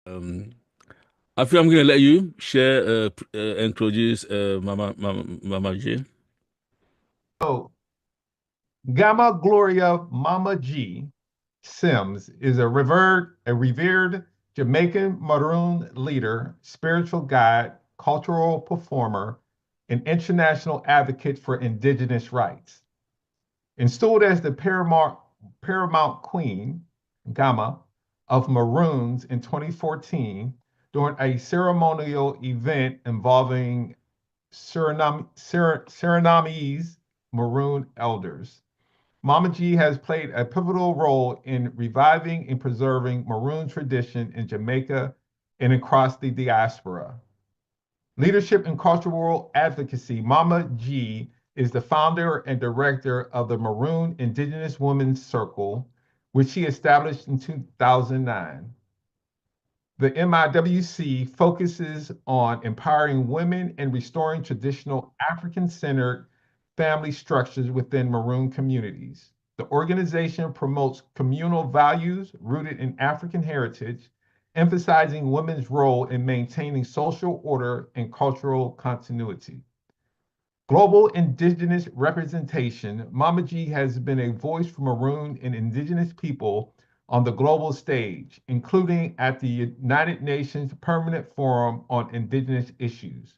Um, I feel I'm gonna let you share, introduce Mama G. So, Gaama Gloria MaMa G Simms is a revered Jamaican Maroon leader, spiritual guide, cultural performer, and international advocate for indigenous rights. Installed as the Paramount Queen, Gaama, of Maroons in 2014 during a ceremonial event involving Surinamese Maroon elders. Mama G has played a pivotal role in reviving and preserving Maroon tradition in Jamaica and across the diaspora. Leadership and Cultural Advocacy, Mama G is the founder and director of the Maroon Indigenous Women's Circle, which she established in 2009. The MIWC focuses on empowering women and restoring traditional African-centered family structures within Maroon communities. The organization promotes communal values rooted in African heritage, emphasizing women's role in maintaining social order and cultural continuity. Global Indigenous representation, Mama G has been a voice for Maroon and Indigenous people on the global stage, including at the United Nations Permanent Forum on Indigenous Issues.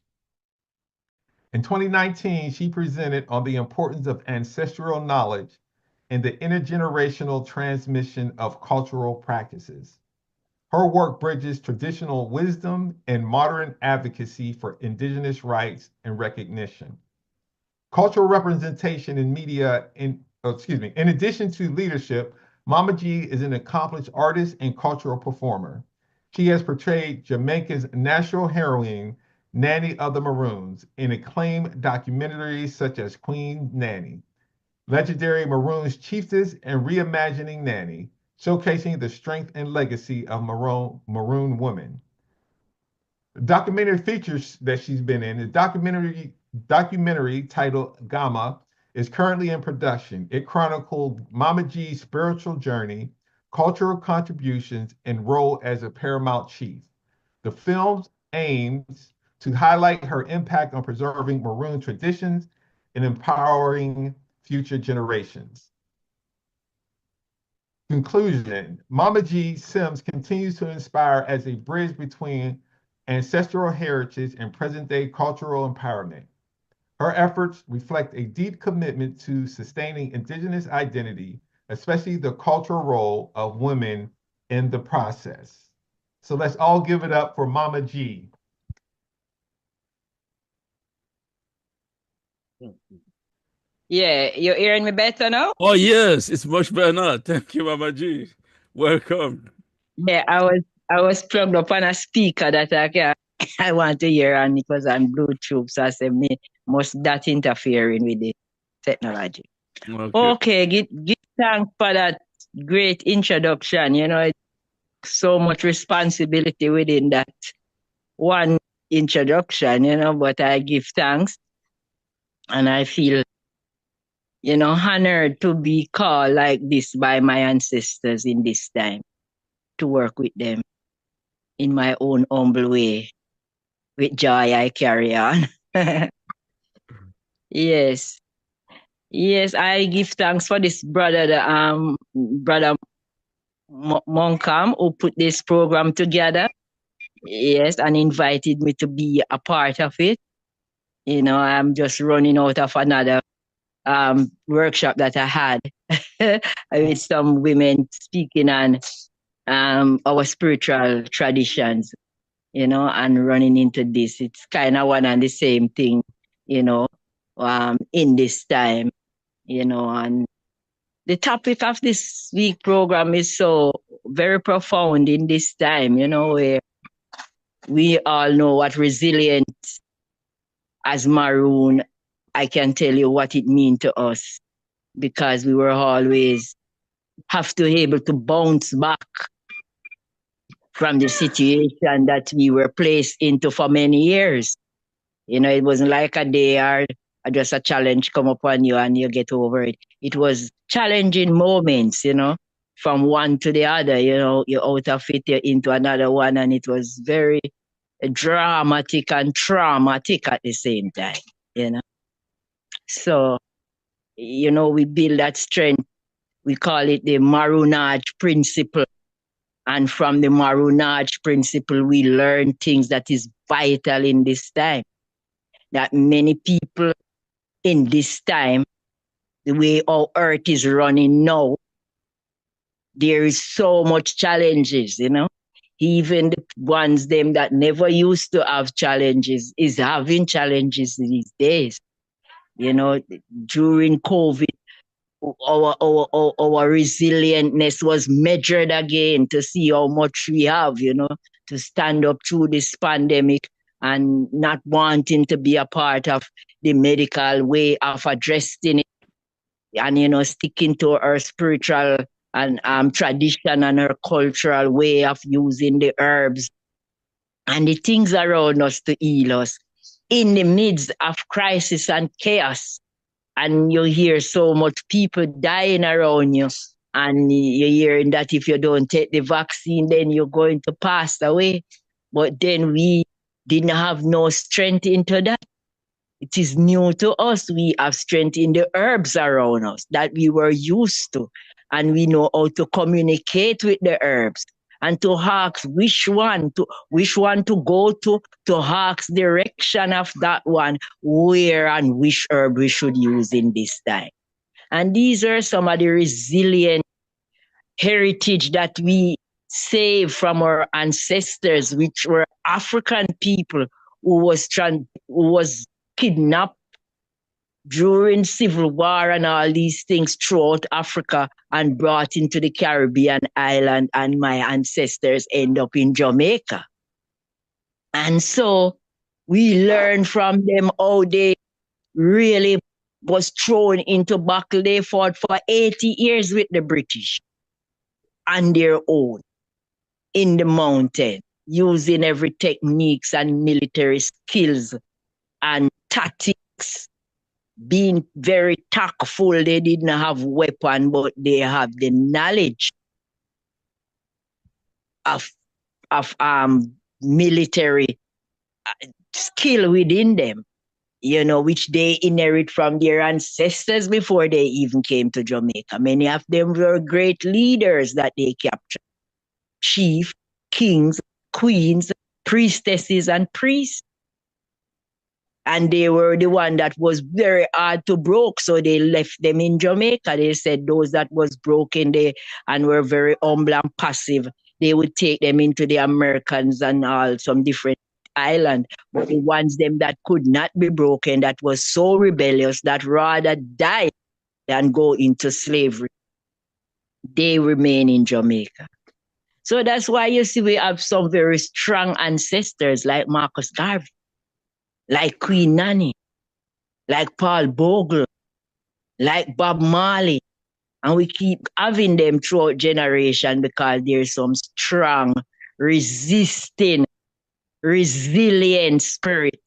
In 2019, she presented on the importance of ancestral knowledge and the intergenerational transmission of cultural practices. Her work bridges traditional wisdom and modern advocacy for Indigenous rights and recognition. Cultural representation in media, in addition to leadership, Mama G is an accomplished artist and cultural performer. She has portrayed Jamaica's national heroine, Nanny of the Maroons, in acclaimed documentaries such as Queen Nanny, legendary Maroons chiefess, and reimagining Nanny, showcasing the strength and legacy of Maroon women. Documentary features that she's been in. The documentary titled Gaama is currently in production. It chronicled Mama G's spiritual journey, cultural contributions, and role as a paramount chief. The film aims to highlight her impact on preserving Maroon traditions and empowering future generations. Conclusion, Mama G Simms continues to inspire as a bridge between ancestral heritage and present-day cultural empowerment. Her efforts reflect a deep commitment to sustaining Indigenous identity, especially the cultural role of women in the process. So let's all give it up for Mama G. Yeah, you're hearing me better now? Oh yes, it's much better now. Thank you, Mama G. Welcome. Yeah, I was plugged up on a speaker that I want to hear, and it was on Bluetooth, so I said me must that interfering with the technology. Okay. Okay, give thanks for that great introduction. It's so much responsibility within that one introduction, but I give thanks and I feel, honored to be called like this by my ancestors in this time to work with them in my own humble way. With joy, I carry on. Yes. Yes, I give thanks for this brother, brother Monkam, who put this program together. Yes, and invited me to be a part of it. I'm just running out of another workshop that I had with some women speaking on our spiritual traditions, and running into this. It's kind of one and the same thing, you know, in this time, and the topic of this week program is so very profound in this time, where we all know what resilience as Maroon, I can tell you what it means to us because we were always have to able to bounce back from the situation that we were placed into for many years. It wasn't like a day or just a challenge come upon you and you get over it. It was challenging moments, from one to the other, you're out of it, you're into another one, and it was very dramatic and traumatic at the same time. So, we build that strength. We call it the Maroonage principle. And from the Maroonage principle, we learn things that is vital in this time. That many people in this time, the way our earth is running now, there is so much challenges, Even the ones them that never used to have challenges is having challenges these days. During COVID, our resilientness was measured again to see how much we have, to stand up through this pandemic and not wanting to be a part of the medical way of addressing it and, sticking to our spiritual and tradition and our cultural way of using the herbs and the things around us to heal us in the midst of crisis and chaos. And you hear so much people dying around you. And you're hearing that if you don't take the vaccine, then you're going to pass away. But then we didn't have no strength into that. It is new to us. We have strength in the herbs around us that we were used to. And we know how to communicate with the herbs and to ask which one to go to ask direction of that one, where and which herb we should use in this time. And these are some of the resilient heritage that we save from our ancestors, which were African people who was kidnapped during civil war and all these things throughout Africa and brought into the Caribbean island, and my ancestors end up in Jamaica. And so we learn from them how they really was thrown into battle. They fought for 80 years with the British on their own in the mountain, using every techniques and military skills and tactics, being very tactful. They didn't have weapon, but they have the knowledge of military skill within them, which they inherit from their ancestors before they even came to Jamaica. Many of them were great leaders that they captured. Chief, kings, queens, priestesses, and priests. And they were the one that was very hard to broke, so they left them in Jamaica. They said those that was broken and were very humble and passive, they would take them into the Americans and all some different island. But the ones them that could not be broken, that was so rebellious that rather die than go into slavery, they remain in Jamaica. So that's why you see we have some very strong ancestors like Marcus Garvey, like Queen Nanny, like Paul Bogle, like Bob Marley. And we keep having them throughout generation because there's some strong, resisting, resilient spirit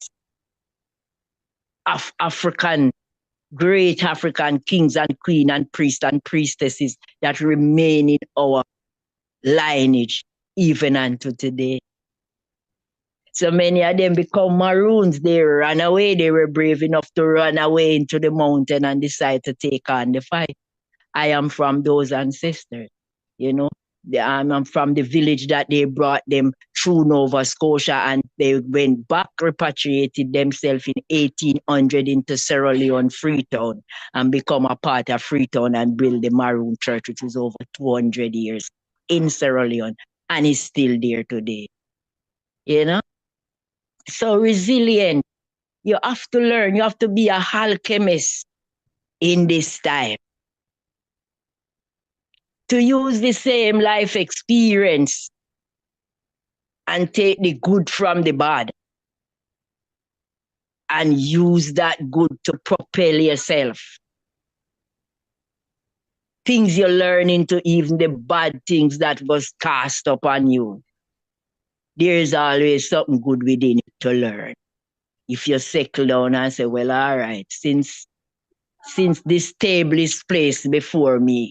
of great African kings and queens and priests and priestesses that remain in our lineage even unto today. So many of them become Maroons. They ran away. They were brave enough to run away into the mountain and decide to take on the fight. I am from those ancestors, I'm from the village that they brought them through Nova Scotia, and they went back, repatriated themselves in 1800 into Sierra Leone, Freetown, and become a part of Freetown and build the Maroon Church, which is over 200 years in Sierra Leone and is still there today. So resilient. You have to learn. You have to be a alchemist in this time. To use the same life experience and take the good from the bad and use that good to propel yourself. Things you learn into even the bad things that was cast upon you. There's always something good within it to learn. If you settle down and say, well, all right, since this table is placed before me,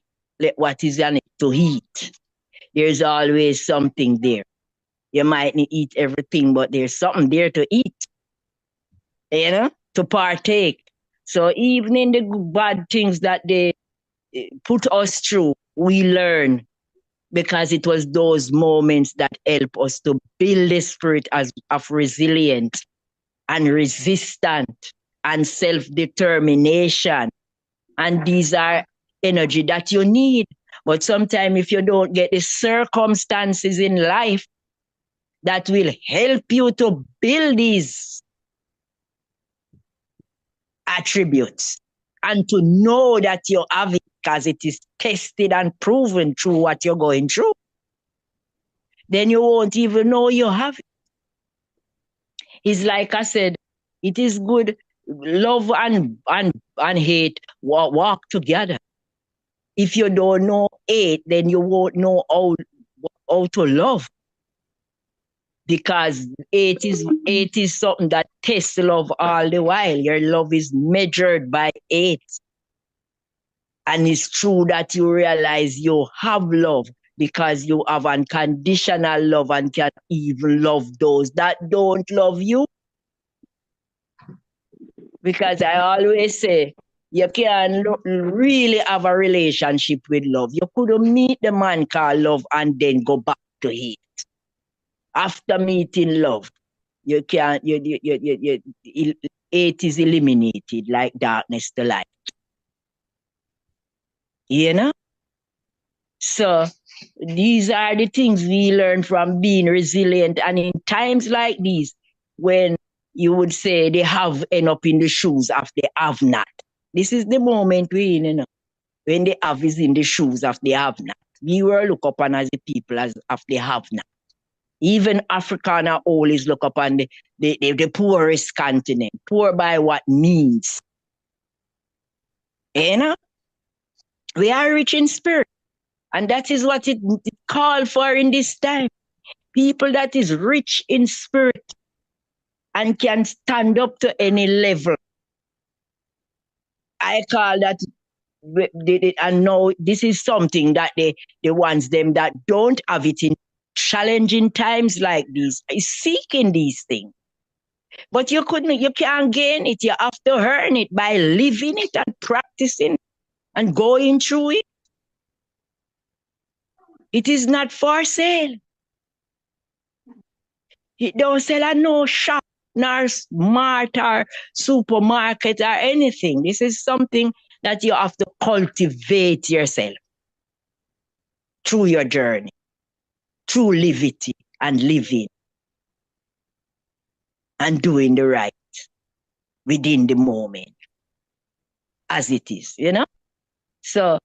what is on it? to eat. There's always something there. You might not eat everything, but there's something there to eat, to partake. So even in the bad things that they put us through, we learn, because it was those moments that help us to build the spirit of resilient and resistant and self-determination. And these are energy that you need. But sometimes if you don't get the circumstances in life that will help you to build these attributes and to know that you have it because it is tested and proven through what you're going through, then you won't even know you have it. It's like I said, it is good, love and hate walk together. If you don't know hate, then you won't know how to love. Because hate is something that tests love all the while. Your love is measured by hate. And it's true that you realize you have love because you have unconditional love and can even love those that don't love you. Because I always say, you can really have a relationship with love. You couldn't meet the man called love and then go back to hate. After meeting love, you can't, hate is eliminated like darkness to light. So these are the things we learn from being resilient. And in times like these, when you would say they have end up in the shoes of the have not. This is the moment we're in, when the have is in the shoes of the have not. We were looked upon as the people as of the have not. Even Africana always look upon the poorest continent. Poor by what means. We are rich in spirit. And that is what it called for in this time. People that is rich in spirit and can stand up to any level. I call that, and now this is something that the ones them that don't have it in challenging times like this is seeking these things. But you can't gain it. You have to earn it by living it and practicing and going through it. It is not for sale. It don't sell at no shop, nor mart or supermarket or anything. This is something that you have to cultivate yourself through your journey, through livity and living and doing the right within the moment as it is, So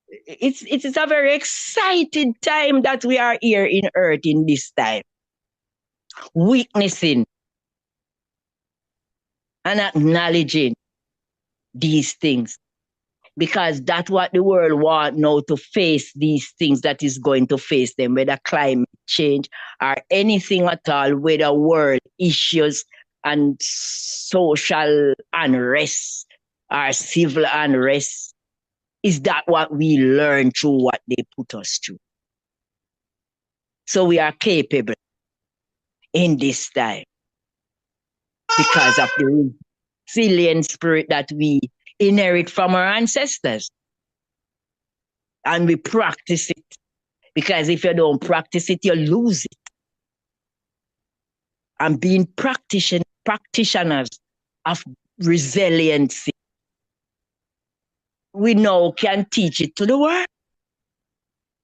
it's a very exciting time that we are here in earth in this time. Witnessing and acknowledging these things. Because that's what the world wants now, to face these things that is going to face them, whether climate change or anything at all, whether world issues and social unrest or civil unrest. Is that what we learn through what they put us through? So we are capable in this time because of the resilient spirit that we inherit from our ancestors. And we practice it. Because if you don't practice it, you lose it. And being practitioners of resiliency, we now can teach it to the world.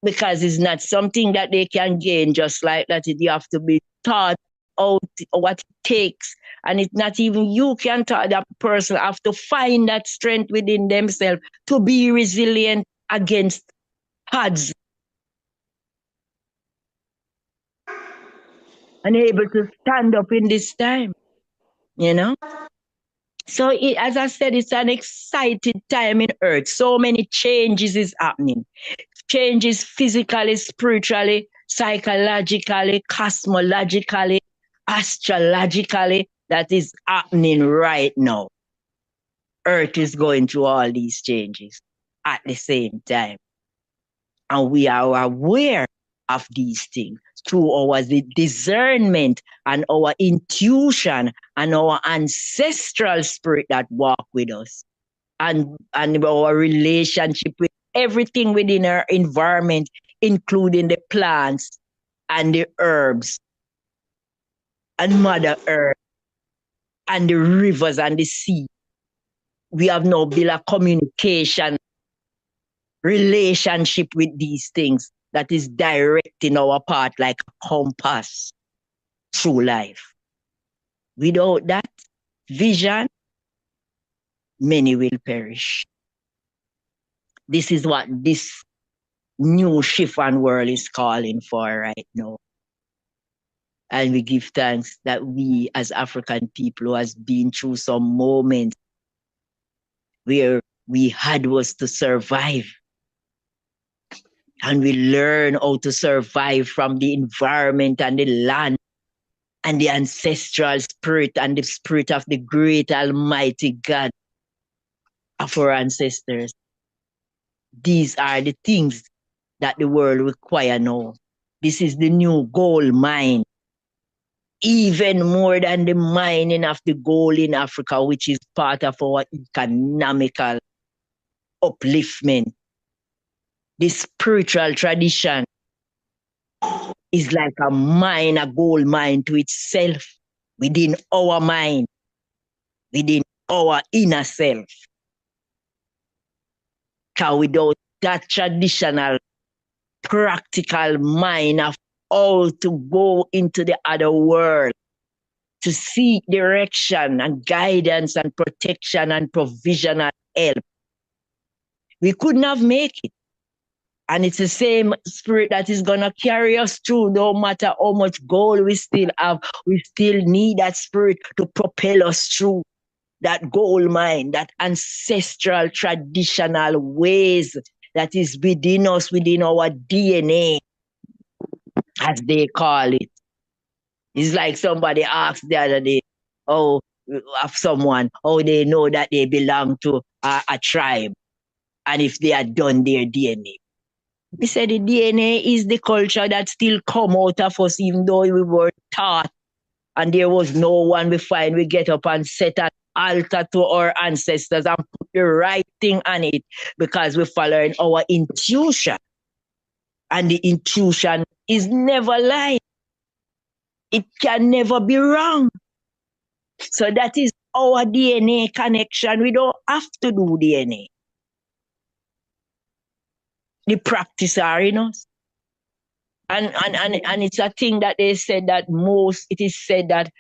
Because it's not something that they can gain just like that. You have to be taught out what it takes. And it's not even you can taught that person have to find that strength within themselves to be resilient against odds. And able to stand up in this time, So as I said, it's an exciting time in earth. So many changes is happening. Changes physically, spiritually, psychologically, cosmologically, astrologically, that is happening right now. Earth is going through all these changes at the same time. And we are aware of these things through our discernment and our intuition and our ancestral spirit that walk with us. And our relationship with everything within our environment, including the plants and the herbs and Mother Earth and the rivers and the sea. We have now built a communication relationship with these things that is directing our path like a compass through life. Without that vision, many will perish. This is what this new chiffon world is calling for right now. And we give thanks that we as African people who has been through some moments where we had was to survive. And we learn how to survive from the environment and the land and the ancestral spirit and the spirit of the great almighty God of our ancestors. These are the things that the world require now. This is the new gold mine. Even more than the mining of the gold in Africa, which is part of our economical upliftment. The spiritual tradition is like a mine, a gold mine to itself, within our mind, within our inner self. Because without that traditional, practical mind of how to go into the other world, to seek direction and guidance and protection and provisional help, we couldn't have made it. And it's the same spirit that is going to carry us through, no matter how much gold we still have. We still need that spirit to propel us through that gold mine, that ancestral traditional ways that is within us, within our DNA, as they call it. It's like somebody asked the other day, of someone, how they know that they belong to a tribe, and if they had done their DNA. We said the DNA is the culture that still come out of us, even though we were taught, and there was no one we find. We get up and set an altar to our ancestors and put the right thing on it because we're following our intuition. And the intuition is never lying. It can never be wrong. So that is our DNA connection. We don't have to do DNA. The practice are in us. And it's a thing that they said that it is said that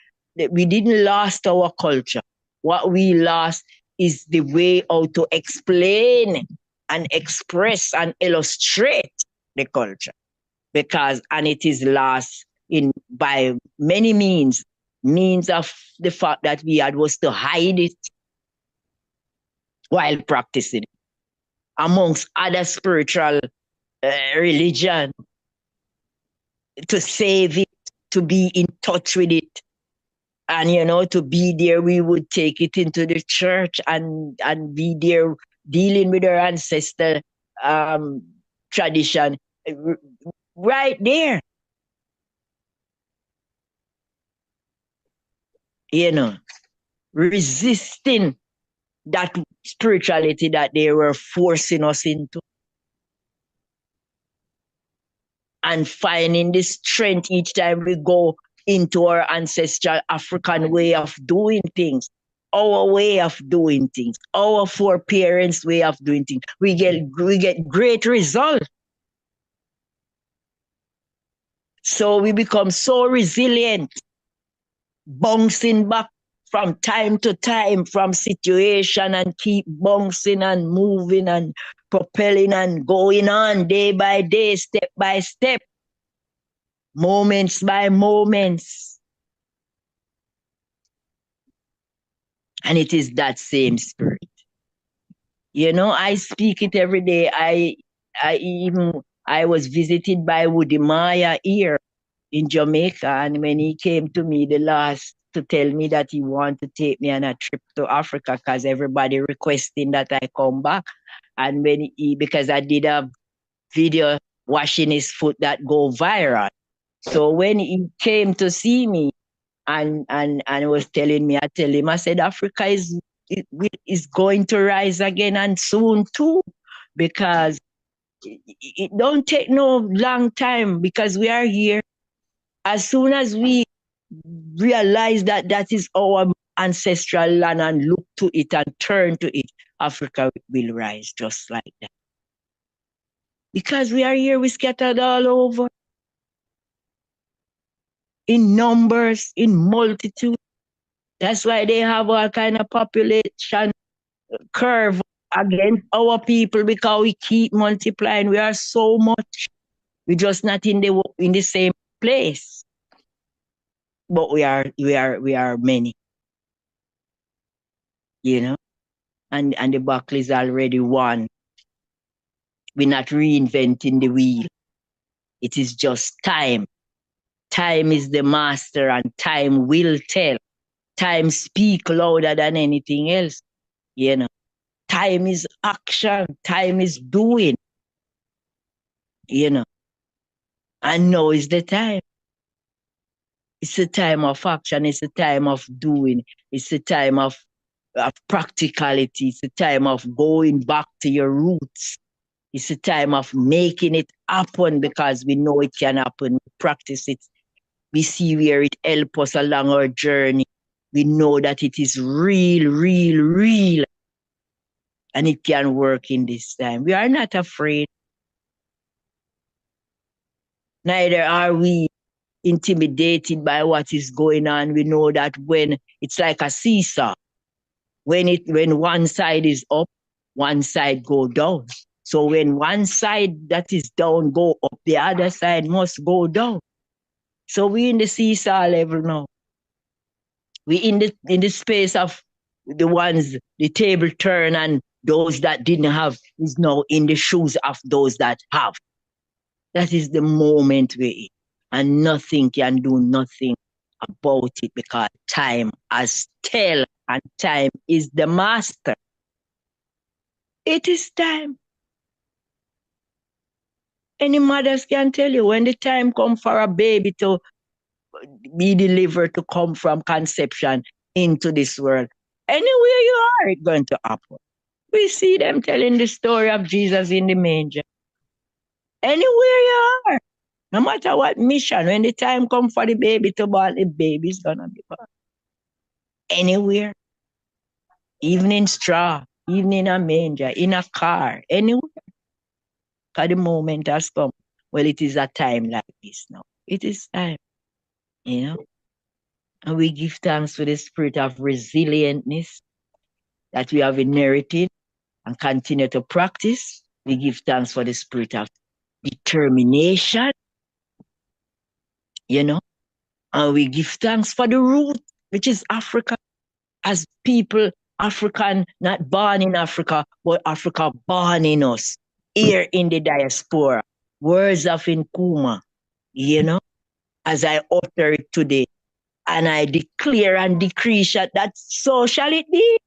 we didn't lost our culture. What we lost is the way how to explain and express and illustrate the culture. And it is lost by many means of the fact that we had was to hide it while practicing it. Amongst other spiritual religion, to save it, to be in touch with it, and to be there, we would take it into the church and be there dealing with our ancestor tradition right there. Resisting that spirituality that they were forcing us into. And finding the strength each time we go into our ancestral African way of doing things, our way of doing things, our foreparents' way of doing things. We get great results. So we become so resilient, bouncing back from time to time from situation and keep bouncing and moving and propelling and going on day by day, step by step, moments by moments. And it is that same spirit. I speak it every day. I was visited by Woody Maya here in Jamaica, and when he came to me to tell me that he wanted to take me on a trip to Africa because everybody requesting that I come back. And because I did a video washing his foot that go viral. So when he came to see me and was telling me, I tell him, I said, Africa is going to rise again and soon too, because it don't take no long time, because we are here. As soon as we realize that that is our ancestral land and look to it and turn to it, Africa will rise just like that. Because we are here, we scattered all over. In numbers, in multitude. That's why they have all kind of population curve against our people, because we keep multiplying. We are so much. We're just not in the same place. But we are many. You know? And the battle is already won. We're not reinventing the wheel. It is just time. Time is the master, and time will tell. Time speak louder than anything else. You know, time is action. Time is doing. You know, and now is the time. It's a time of action. It's a time of doing. It's a time of practicality. It's a time of going back to your roots. It's a time of making it happen, because we know it can happen. We practice it. We see where it helps us along our journey. We know that it is real, real, real. And it can work in this time. We are not afraid. Neither are we intimidated by what is going on. We know that when it's like a seesaw, when one side is up, one side go down. So when one side that is down go up, the other side must go down. So we in the seesaw level now. We in the space of the table turn, and those that didn't have is now in the shoes of those that have. That is the moment we're in. And nothing can do nothing about it, because time has tell, and time is the master. It is time. Any mothers can tell you, when the time comes for a baby to be delivered, to come from conception into this world, anywhere you are, it's going to happen. We see them telling the story of Jesus in the manger. Anywhere you are, no matter what mission, when the time comes for the baby to born, the baby's gonna be born. Anywhere. Even in straw, even in a manger, in a car, anywhere. Because the moment has come. Well, it is a time like this now. It is time. You know? And we give thanks for the spirit of resilientness that we have inherited and continue to practice. We give thanks for the spirit of determination, you know, and we give thanks for the root, which is Africa. As people, African, not born in Africa, but Africa born in us, here in the diaspora. Words of Nkuma, you know, as I utter it today. And I declare and decree that so shall it be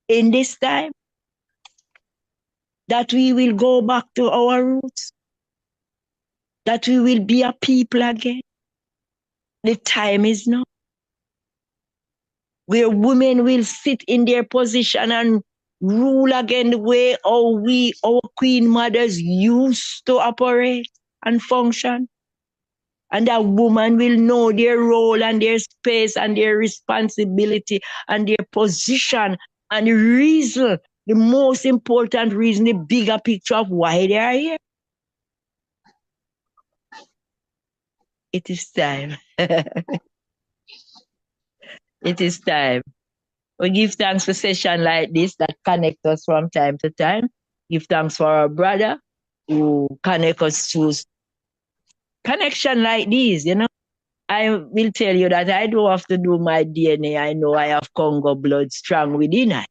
in this time, that we will go back to our roots, that we will be a people again. The time is now, where women will sit in their position and rule again the way our queen mothers used to operate and function. And that woman will know their role and their space and their responsibility and their position and the reason, the most important reason, the bigger picture of why they are here. It is time. It is time. We give thanks for session like this that connect us from time to time. Give thanks for our brother who connect us to connection like these, you know. I will tell you that I don't have to do my DNA. I know I have Congo blood strong within I.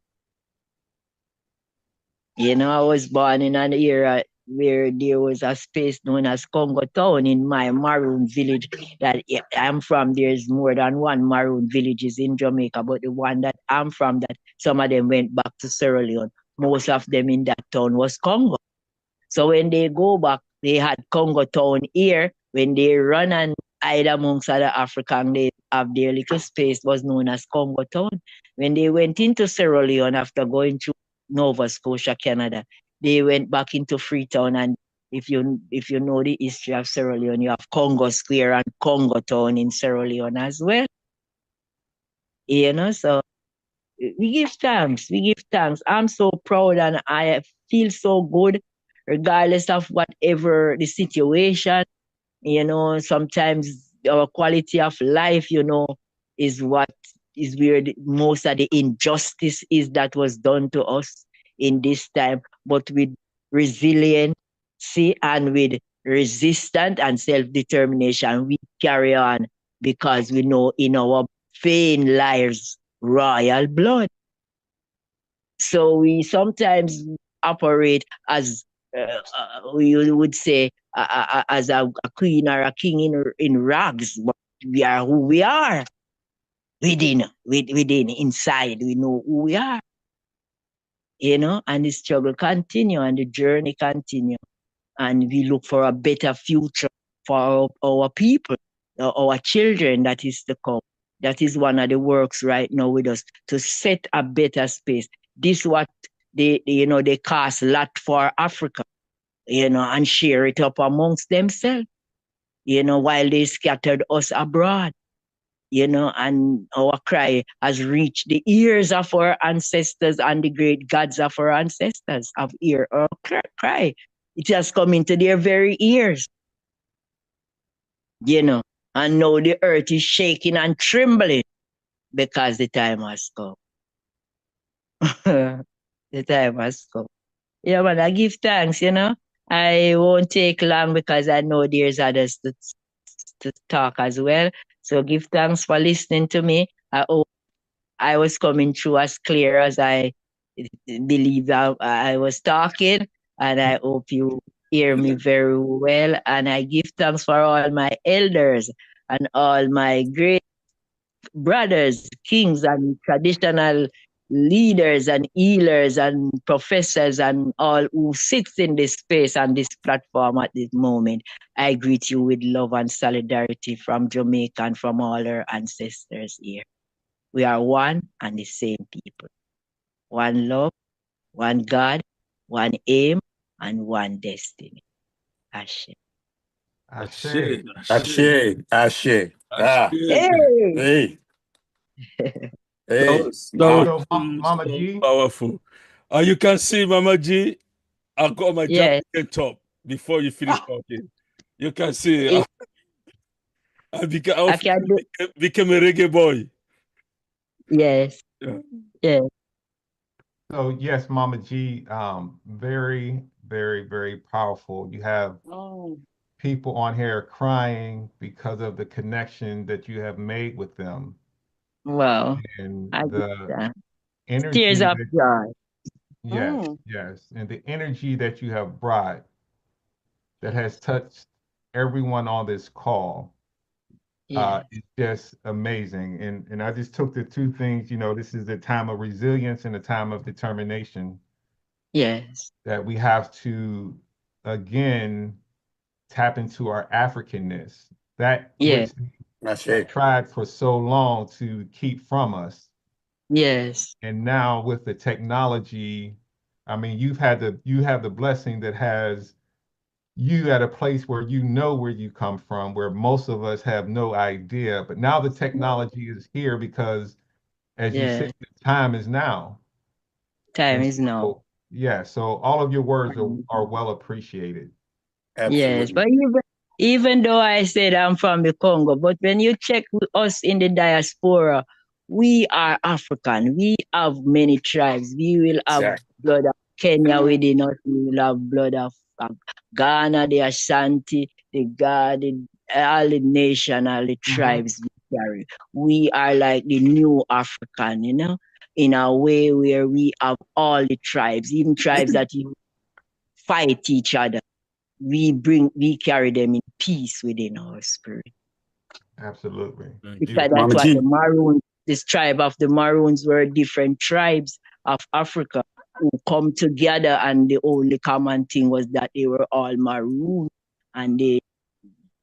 You know, I was born in an era where there was a space known as Congo Town in my Maroon village that I'm from. There's more than one Maroon villages in Jamaica, but the one that I'm from, that some of them went back to Sierra Leone. Most of them in that town was Congo. So when they go back, they had Congo Town here. When they run and hide amongst other African, they have their little space was known as Congo Town. When they went into Sierra Leone after going to Nova Scotia, Canada, they went back into Freetown. And if you know the history of Sierra Leone, you have Congo Square and Congo Town in Sierra Leone as well. So we give thanks. We give thanks. I'm so proud and I feel so good, regardless of whatever the situation. Sometimes our quality of life, is what is where most of the injustice is that was done to us in this time. But with resiliency and with resistance and self-determination, we carry on because we know in our vein lies royal blood. So we sometimes operate as we would say as a queen or a king in rags, but we are who we are within inside. We know who we are, and the struggle continue and the journey continue, and we look for a better future for our people, our children that is to come. That is one of the works right now with us, to set a better space. This what they cast lot for Africa, and share it up amongst themselves, while they scattered us abroad, and our cry has reached the ears of our ancestors and the great gods of our ancestors have heard our cry. It has come into their very ears, and now the earth is shaking and trembling because the time has come. The time has come. Yeah, man, I give thanks, I won't take long because I know there's others to talk as well. So give thanks for listening to me. I hope I was coming through as clear as I believe I was talking, and I hope you hear me very well. And I give thanks for all my elders and all my great brothers, kings, and traditional leaders and healers and professors and all who sits in this space and this platform at this moment. I greet you with love and solidarity from Jamaica and from all our ancestors here. We are one and the same people. One love, one God, one aim, and one destiny. Ashe. Ashe. Ashe. Ashe. Ah. Hey! Hey. Hey. So, Mama G. Powerful. You can see, Mama G, I got my Jamaican top before you finish talking. You can see. I became a reggae boy. Yes. Yeah. So yes, Mama G, very, very, very powerful. You have people on here crying because of the connection that you have made with them. Wow. And the energy. Tears of joy. Yes, yes. And the energy that you have brought that has touched everyone on this call is just amazing. And I just took the two things, this is a time of resilience and a time of determination. Yes. That we have to, again, tap into our Africanness. That which we tried for so long to keep from us. Yes. And now with the technology, I mean, you have the blessing that has you at a place where you know where you come from, where most of us have no idea. But now the technology is here because, as you said, the time is now. Time is now. Yeah, so all of your words are well appreciated. Absolutely. Yes, but even though I said I'm from the Congo, but when you check with us in the diaspora, we are African. We have many tribes. We will have blood of Kenya within us. We will have blood of Ghana, the Ashanti, the Ga, all the nation, all the tribes we carry. We are like the new African, in a way where we have all the tribes, even tribes that fight each other. We carry them in peace within our spirit. Absolutely. Because that's what the Maroons, this tribe of the Maroons were different tribes of Africa. who come together, and the only common thing was that they were all Maroon, and they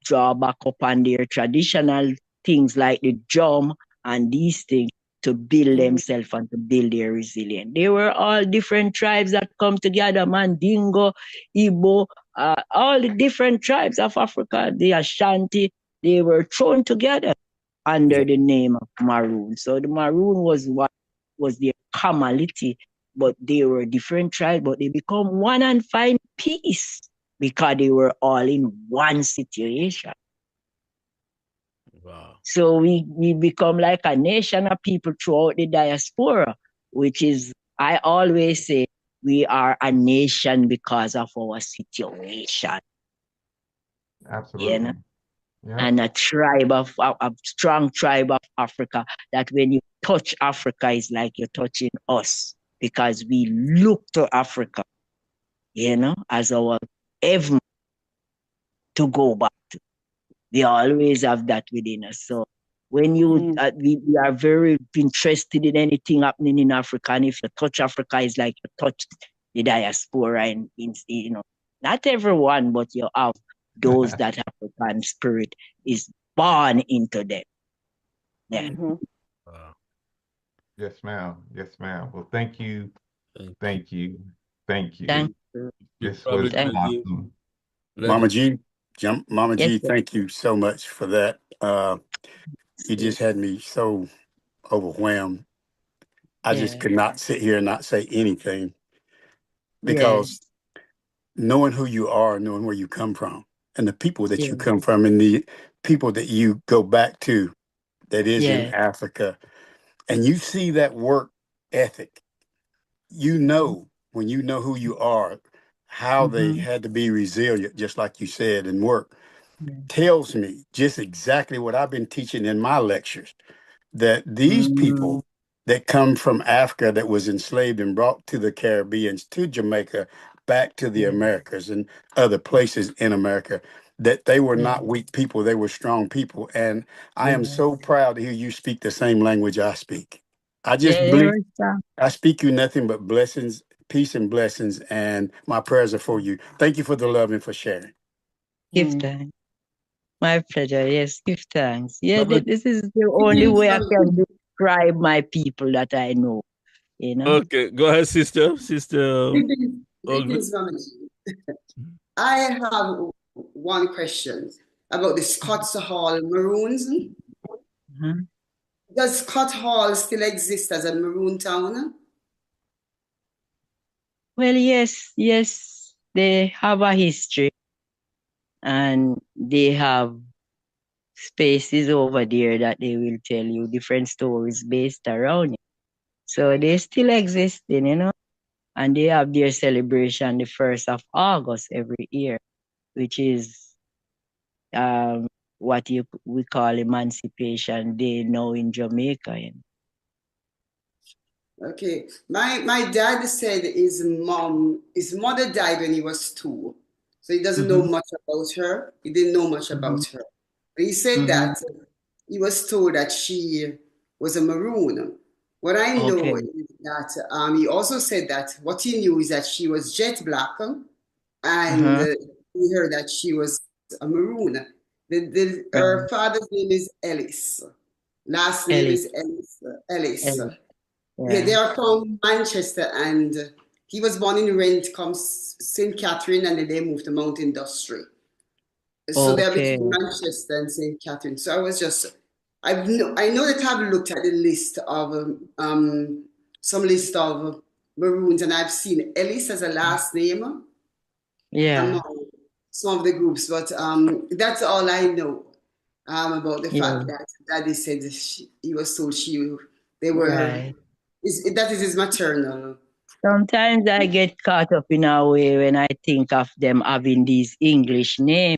draw back up on their traditional things like the drum and these things to build themselves and to build their resilience. They were all different tribes that come together, Mandingo, Igbo, all the different tribes of Africa, the Ashanti, they were thrown together under the name of Maroon. So the Maroon was what was their commonality, but they were different tribes, but they become one and find peace because they were all in one situation. Wow. So we become like a nation of people throughout the diaspora, which is, I always say, we are a nation because of our situation. Absolutely. You know? Yeah. And a strong tribe of Africa, that when you touch Africa, it's like you're touching us, because we look to Africa, you know, as our heaven to go back to. We always have that within us. So when you, we are very interested in anything happening in Africa, and if you touch Africa, it's like you touch the diaspora, and you know, not everyone, but you have those that African spirit is born into them. Yeah. Wow. Yes, ma'am. Yes, ma'am. Well, thank you. Thank you. Thank you. This was awesome. Mama G, Mama Yes, G, sir. thank you so much for that. You just had me so overwhelmed. I just could not sit here and not say anything, because knowing who you are, knowing where you come from, and the people that you come from, and the people that you go back to, that is in Africa, and you see that work ethic, you know, when you know who you are, how they had to be resilient, just like you said, and work, tells me just exactly what I've been teaching in my lectures, that these people that come from Africa, that was enslaved and brought to the Caribbean, to Jamaica, back to the Americas and other places in America, that they were not weak people, they were strong people. And I am so proud to hear you speak the same language I speak. I just believe I speak you nothing but blessings, peace and blessings, and my prayers are for you. Thank you for the love and for sharing. Give thanks. My pleasure. Yes, give thanks. Yeah, this is the only way I can describe my people that I know. You know. Okay, go ahead, sister. Greetings, Mama G. I have one question about the Scott Hall Maroons. Does Scott Hall still exist as a Maroon town? Well, yes, they have a history, and they have spaces over there that they will tell you different stories based around it. So they still existing, you know, and they have their celebration the 1st of August every year, which is what we call Emancipation Day now in Jamaica. You know? Okay, my dad said his mother died when he was 2, so he doesn't know much about her. He didn't know much about her. But he said that he was told that she was a Maroon. What I know is that he also said that what he knew is that she was jet black, and he heard that she was a Maroon. Her father's name is Ellis. Last name is Ellis. Yeah, they are from Manchester, and he was born in Rentcombe, St. Catherine, and then they moved to Mount Industry. So they're between Manchester and St. Catherine. So I was just, I know that I've looked at the list of some list of Maroons, and I've seen Ellis as a last name. Among some of the groups, but that's all I know about the fact that Daddy said he was told they were. That is his maternal. Sometimes I get caught up in a way when I think of them having these English names.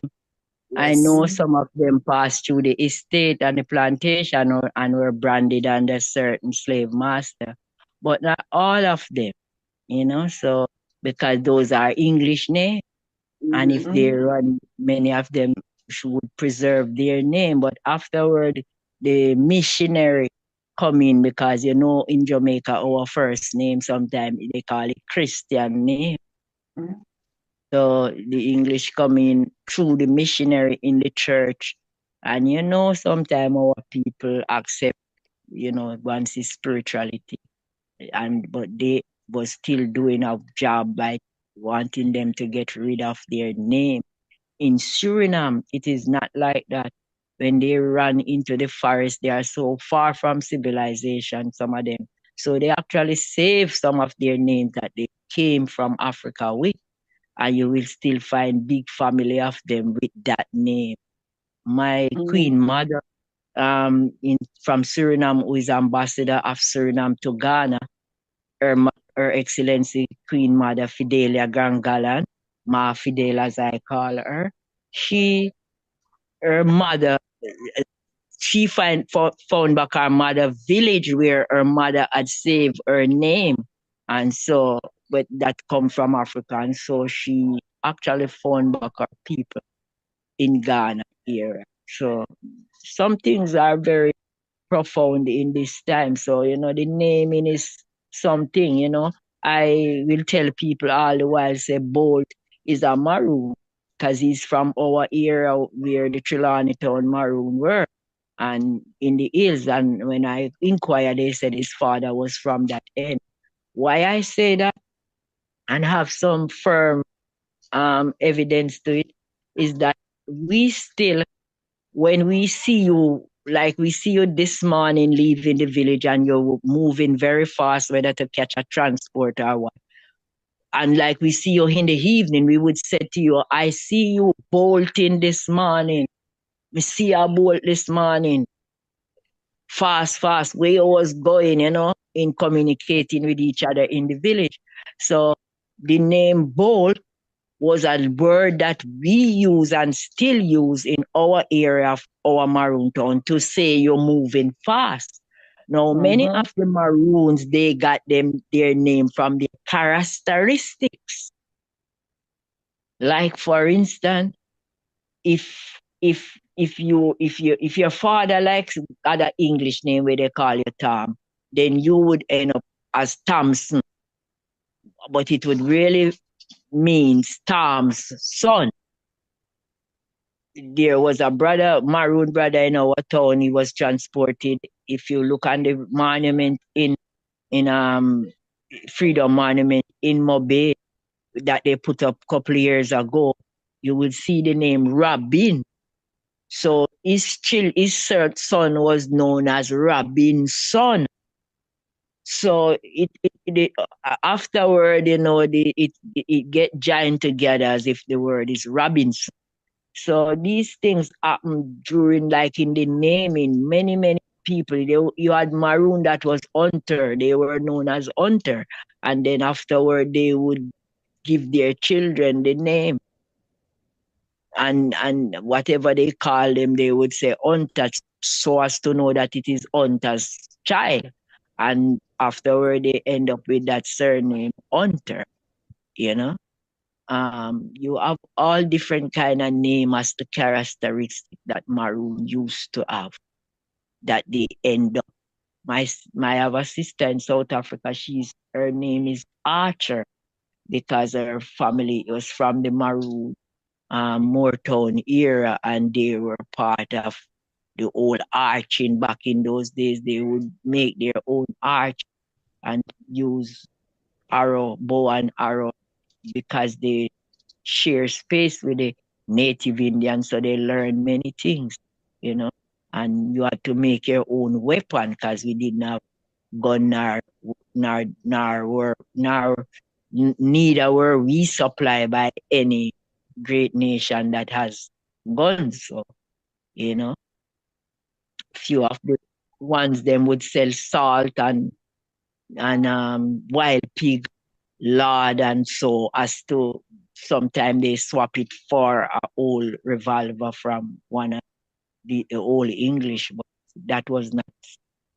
I know some of them passed through the estate and the plantation and were branded under certain slave master, but not all of them, you know, so because those are English names, and if they run, many of them should preserve their name, but afterward, the missionary, you know, the missionary, the English missionary, they came, and they changed the name, and they come in because, you know, in Jamaica, our first name, sometimes they call it Christian name. So the English come in through the missionary in the church. And, you know, sometimes our people accept, you know, once it's spirituality. But they was still doing a job by wanting them to get rid of their name. In Surinam, it is not like that. When they run into the forest, they are so far from civilization, some of them. So they actually save some of their names that they came from Africa with. And you will still find big family of them with that name. My queen mother from Suriname, who is ambassador of Suriname to Ghana, Her Excellency Queen Mother Fidelia Gangalan, Ma Fidel as I call her, her mother, she found back her mother village where her mother had saved her name. And so, but that come from Africa. And so she actually found back her people in Ghana here. So some things are very profound in this time. So, you know, the naming is something, you know. I will tell people all the while, say Bolt is a Maroon because he's from our era where the Trelawney Town Maroon were and in the hills. And when I inquired, they said his father was from that end. Why I say that and have some firm evidence to it is that we still, when we see you, like we see you this morning leaving the village and you're moving very fast, whether to catch a transport or what. And like we see you in the evening, we would say to you, I see you bolting this morning. We see you bolt this morning. Fast, where you was going, you know, in communicating with each other in the village. So the name Bolt was a word that we use and still use in our area of our Maroon town to say you're moving fast. Now, many of the Maroons, they got their name from the characteristics. Like, for instance, if your father likes other English name where they call you Tom, then you would end up as Thompson. But it would really means Tom's son. There was a Maroon brother in our town. He was transported. If you look on the monument in Freedom Monument in Mobe that they put up a couple of years ago, you will see the name Robin. So his son was known as Robinson. So afterward, you know, it get joined together as if the word is Robinson. So these things happen during, like in the naming, many people. You had Maroon that was Hunter. They were known as Hunter. And then afterward, they would give their children the name. And whatever they call them, they would say Hunter, so as to know that it is Hunter's child. And afterward, they end up with that surname Hunter, you know. You have all different kind of name as the characteristics that Maroon used to have, that they end up. I have a sister in South Africa. Her name is Archer because her family was from the Maroon Moortown era, and they were part of the old arching back in those days. They would make their own arch and use bow and arrow because they share space with the native Indians, so they learn many things, you know. And you had to make your own weapon because we didn't have gun neither were we supplied by any great nation that has guns. So, you know, few of the ones them would sell salt and wild pig lard, and so as to sometimes they swap it for a old revolver from one of the old English, but that was not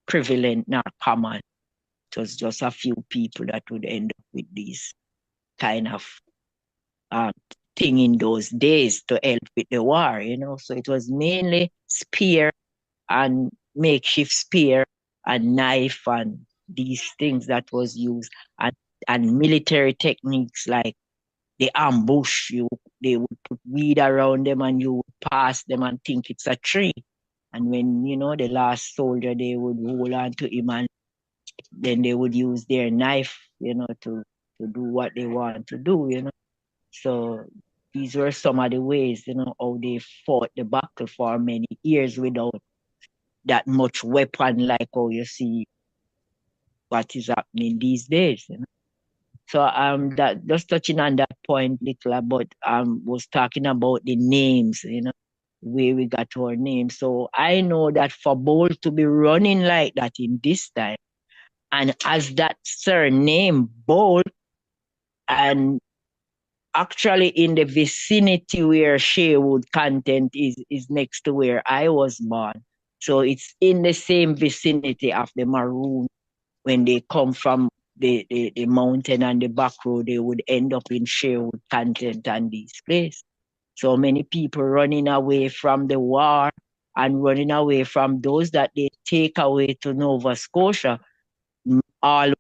prevalent, not common. It was just a few people that would end up with these kind of thing in those days to help with the war, you know. So it was mainly spear and makeshift spear a knife and these things that was used, and military techniques like the ambush. They would put weed around them and you would pass them and think it's a tree. And when, the last soldier, they would hold on to him and then they would use their knife, to do what they want to do. So these were some of the ways, how they fought the battle for many years without that much weapon like how you see what is happening these days. So that just touching on that point little about was talking about the names, where we got our names. So I know that for Bowl to be running like that in this time, and as that surname Bowl, and actually in the vicinity where Sherwood content is next to where I was born. So it's in the same vicinity of the Maroon. When they come from the mountain and the back road, they would end up in Sherwood content and these places. So many people running away from the war and running away from those that they take away to Nova Scotia. All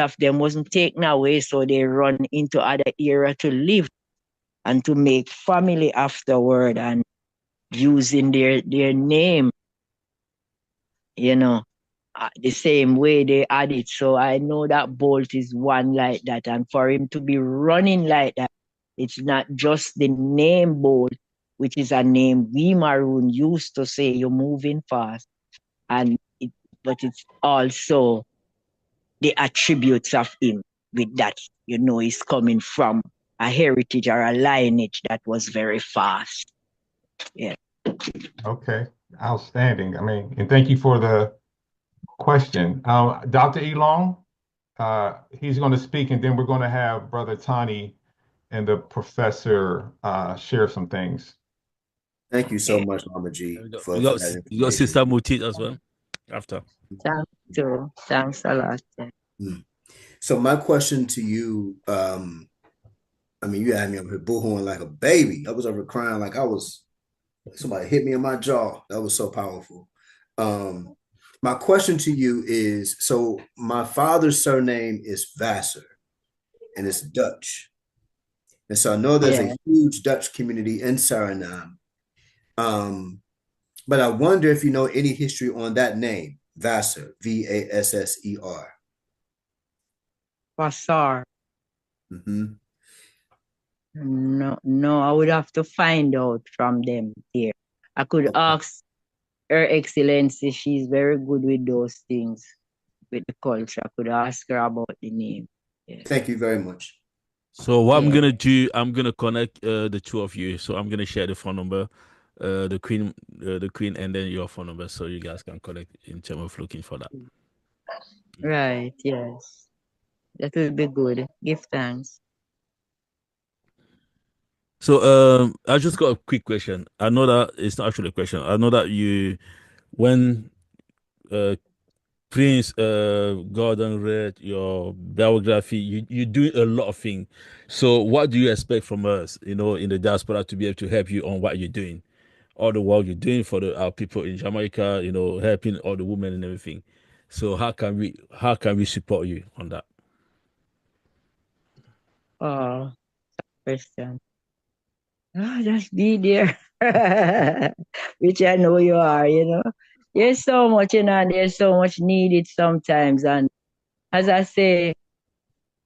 of them wasn't taken away, so they run into other area to live and to make family afterward and using their name, the same way they had it. So I know that Bolt is one like that. And for him to be running like that, it's not just the name Bolt, which is a name we Maroon used to say you're moving fast. But it's also the attributes of him with that, he's coming from a heritage or a lineage that was very fast. Yeah. Okay, outstanding. And thank you for the question. Dr. Elong, he's going to speak, and then we're going to have Brother Tani and the professor share some things. Thank you so much, Mama G. You got Sister Mutit as well after. Thanks a lot. So my question to you, you had me over here boohooing like a baby. I was over crying like somebody hit me in my jaw. That was so powerful. My question to you is, so my father's surname is Vassar, and it's Dutch. And so I know there's a huge Dutch community in Surinam. But I wonder if you know any history on that name, Vassar, Vasser. Vassar. Mm-hmm. No, I would have to find out from them here. I could ask Her Excellency. She's very good with those things, with the culture. I could ask her about the name. Yeah. Thank you very much. So what I'm gonna do, I'm gonna connect the two of you. So I'm gonna share the phone number, the queen, and then your phone number, so you guys can connect in terms of looking for that. Right. Yes, that will be good. Give thanks. So I just got a quick question. I know that it's not actually a question. I know that when Prince Gordon read your biography, you do a lot of things. So what do you expect from us, in the diaspora, to be able to help you on what you're doing, all the work you're doing for our people in Jamaica, helping all the women and everything. So how can we support you on that? Oh, question. Just be there, which I know you are, There's so much, there's so much needed sometimes. And as I say,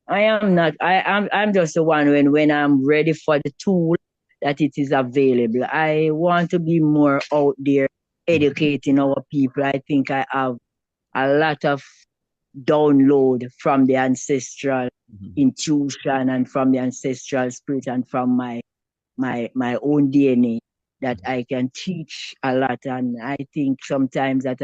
I'm just the one when I'm ready for the tool that it is available. I want to be more out there educating our people. I think I have a lot of download from the ancestral intuition and from the ancestral spirit and from my own DNA that I can teach a lot. And I think sometimes that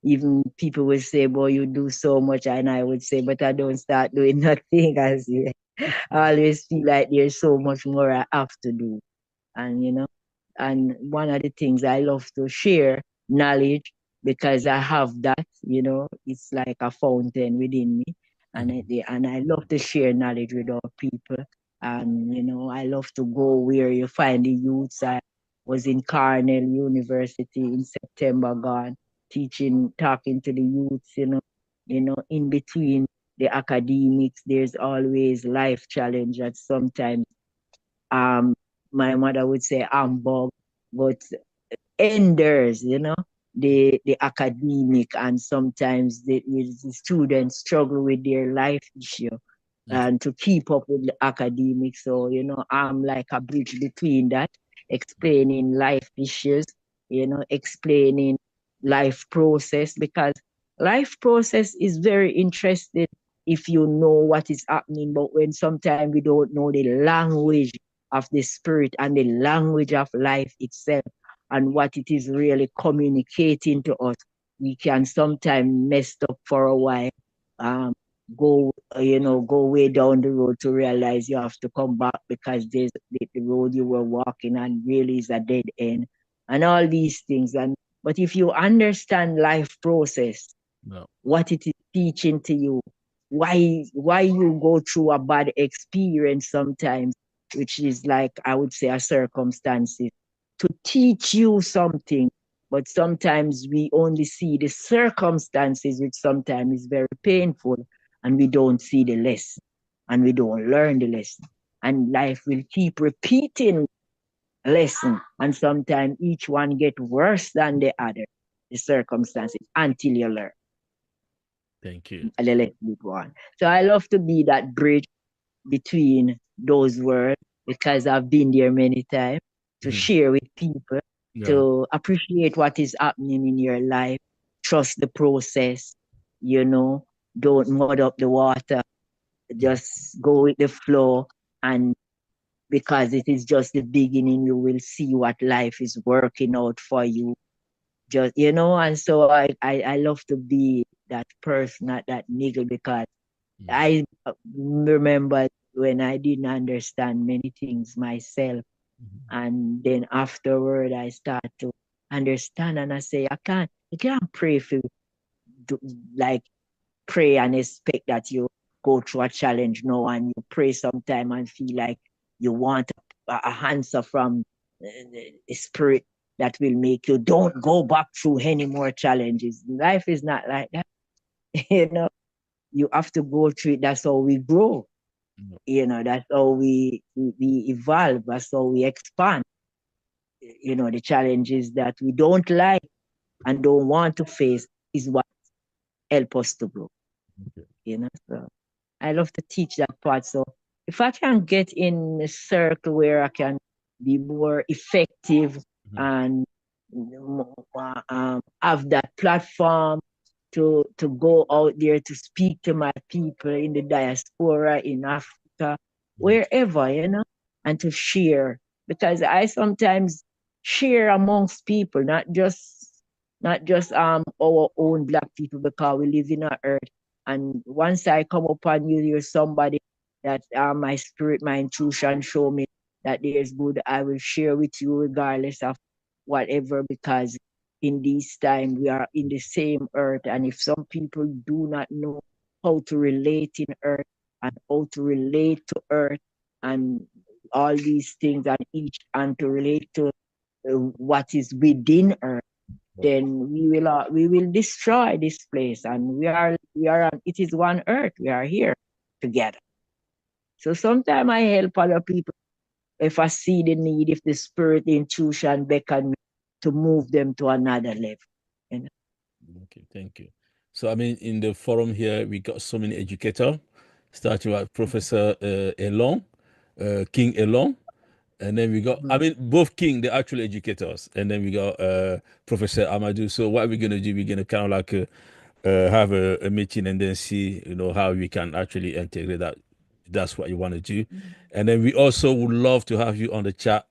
even people will say, boy, you do so much. And I would say, but I don't start doing nothing. As I always feel like there's so much more I have to do. And, and one of the things I love to share knowledge, because I have that, it's like a fountain within me. And I love to share knowledge with our people. And, I love to go where you find the youths. I was in Cornell University in September gone. talking to the youths, in between the academics, there's always life challenge that sometimes my mother would say ambog, but enders, the academic, and sometimes the students struggle with their life issue and to keep up with the academics. So, I'm like a bridge between that, explaining life issues, explaining life process, because life process is very interesting if you know what is happening, but when sometimes we don't know the language of the spirit and the language of life itself and what it is really communicating to us, we can sometimes mess up for a while, go way down the road to realize you have to come back because there's the road you were walking and really is a dead end and all these things. But if you understand life process, what it is teaching to you, why you go through a bad experience sometimes, which is like, I would say, a circumstances to teach you something. But sometimes we only see the circumstances, which sometimes is very painful, and we don't see the lesson, and we don't learn the lesson. And life will keep repeating lesson, and sometimes each one get worse than the other, the circumstances, until you learn. Thank you. So I love to be that bridge between those worlds, because I've been there many times, to share with people, to appreciate what is happening in your life, trust the process, don't mud up the water, just go with the flow, and because it is just the beginning, you will see what life is working out for you. Just, and so I love to be that person, that niggle, because I remember when I didn't understand many things myself. And then afterward, I start to understand, and I say, you can't pray pray and expect that you go through a challenge now, and you pray sometime and feel like you want a answer from the spirit that will make you don't go back through any more challenges. Life is not like that. You have to go through it. That's how we grow. That's how we evolve. That's how we expand. The challenges that we don't like and don't want to face is what help us to grow. So I love to teach that part. So if I can get in a circle where I can be more effective and have that platform to go out there to speak to my people in the diaspora, in Africa, wherever, and to share, because I sometimes share amongst people, not just our own Black people, because we live in our earth. And once I come upon you, you're somebody that my spirit, my intuition show me that there's good, I will share with you regardless of whatever, because in this time we are in the same earth. And if some people do not know how to relate in earth and how to relate to earth and all these things, and to relate to what is within earth, then we will destroy this place. And it is one earth. We are here together. So sometimes I help other people if I see the need, if the spirit, the intuition beckon me to move them to another level. Okay, thank you. So in the forum here, we got so many educators, starting with Professor Elon, King Elon. And then we got, both King, they're actually educators. And then we got Professor Amadou. So what we're going to do, we're going to kind of like have a meeting and then see, how we can actually integrate that. That's what you want to do. And then we also would love to have you on the chat.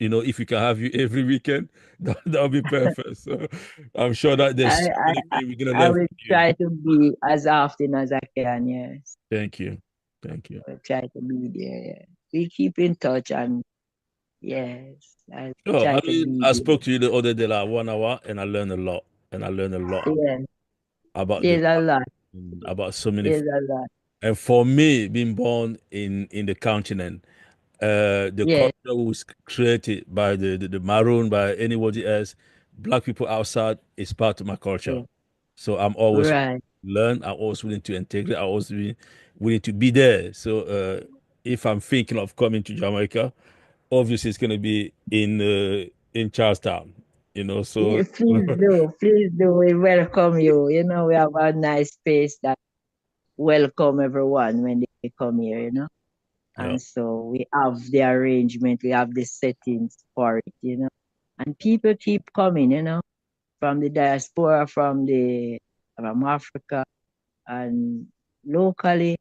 If we can have you every weekend, that would be perfect. So I'm sure that there's so many things we're going to learn. I will try to be as often as I can, yes. Thank you. Thank you. I will try to be there, yeah. We keep in touch, and yes. I spoke to you the other day, like 1 hour, and I learned a lot. Yeah. About about so many. There's a lot. And for me, being born in the continent, the culture was created by the Maroon, by anybody else. Black people outside is part of my culture. Yeah. So I'm always learn. I'm always willing to integrate. I'm always willing to be there. So if I'm thinking of coming to Jamaica, obviously it's going to be in Charlestown. You know, so please do. We welcome you. You know, we have a nice space that welcome everyone when they come here. You know. And so we have the arrangement, we have the settings for it, you know. And people keep coming, you know, from the diaspora, from Africa and locally.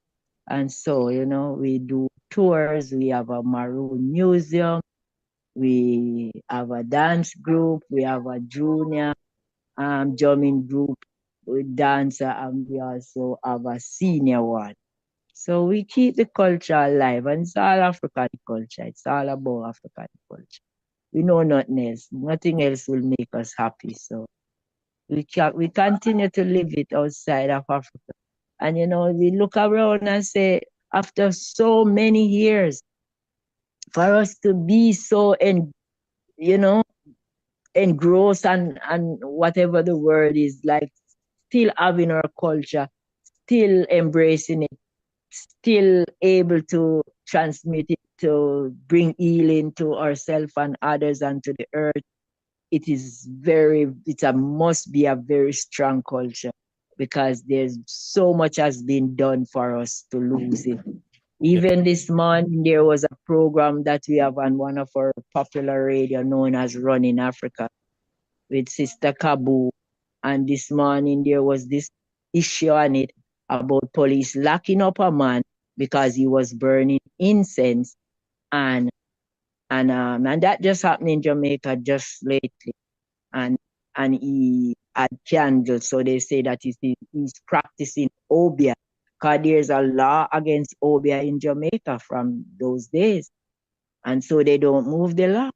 And so, you know, we do tours, we have a Maroon museum, we have a dance group, we have a junior drumming group with dancer, and we also have a senior one. So we keep the culture alive, and it's all African culture. It's all about African culture. We know nothing else. Nothing else will make us happy. So we continue to live it outside of Africa. And you know, we look around and say, after so many years, for us to be so engrossed and whatever the word is, like still having our culture, still embracing it, still able to transmit it, to bring healing to ourselves and others and to the earth. Must be a very strong culture, because there's so much has been done for us to lose it. Even this morning, there was a program that we have on one of our popular radio known as Running Africa with Sister Kabu. And this morning, there was this issue on it about police locking up a man because he was burning incense. And that just happened in Jamaica just lately. And he had candles. So they say that he's practicing obia, because there's a law against obia in Jamaica from those days. And so they don't move the law.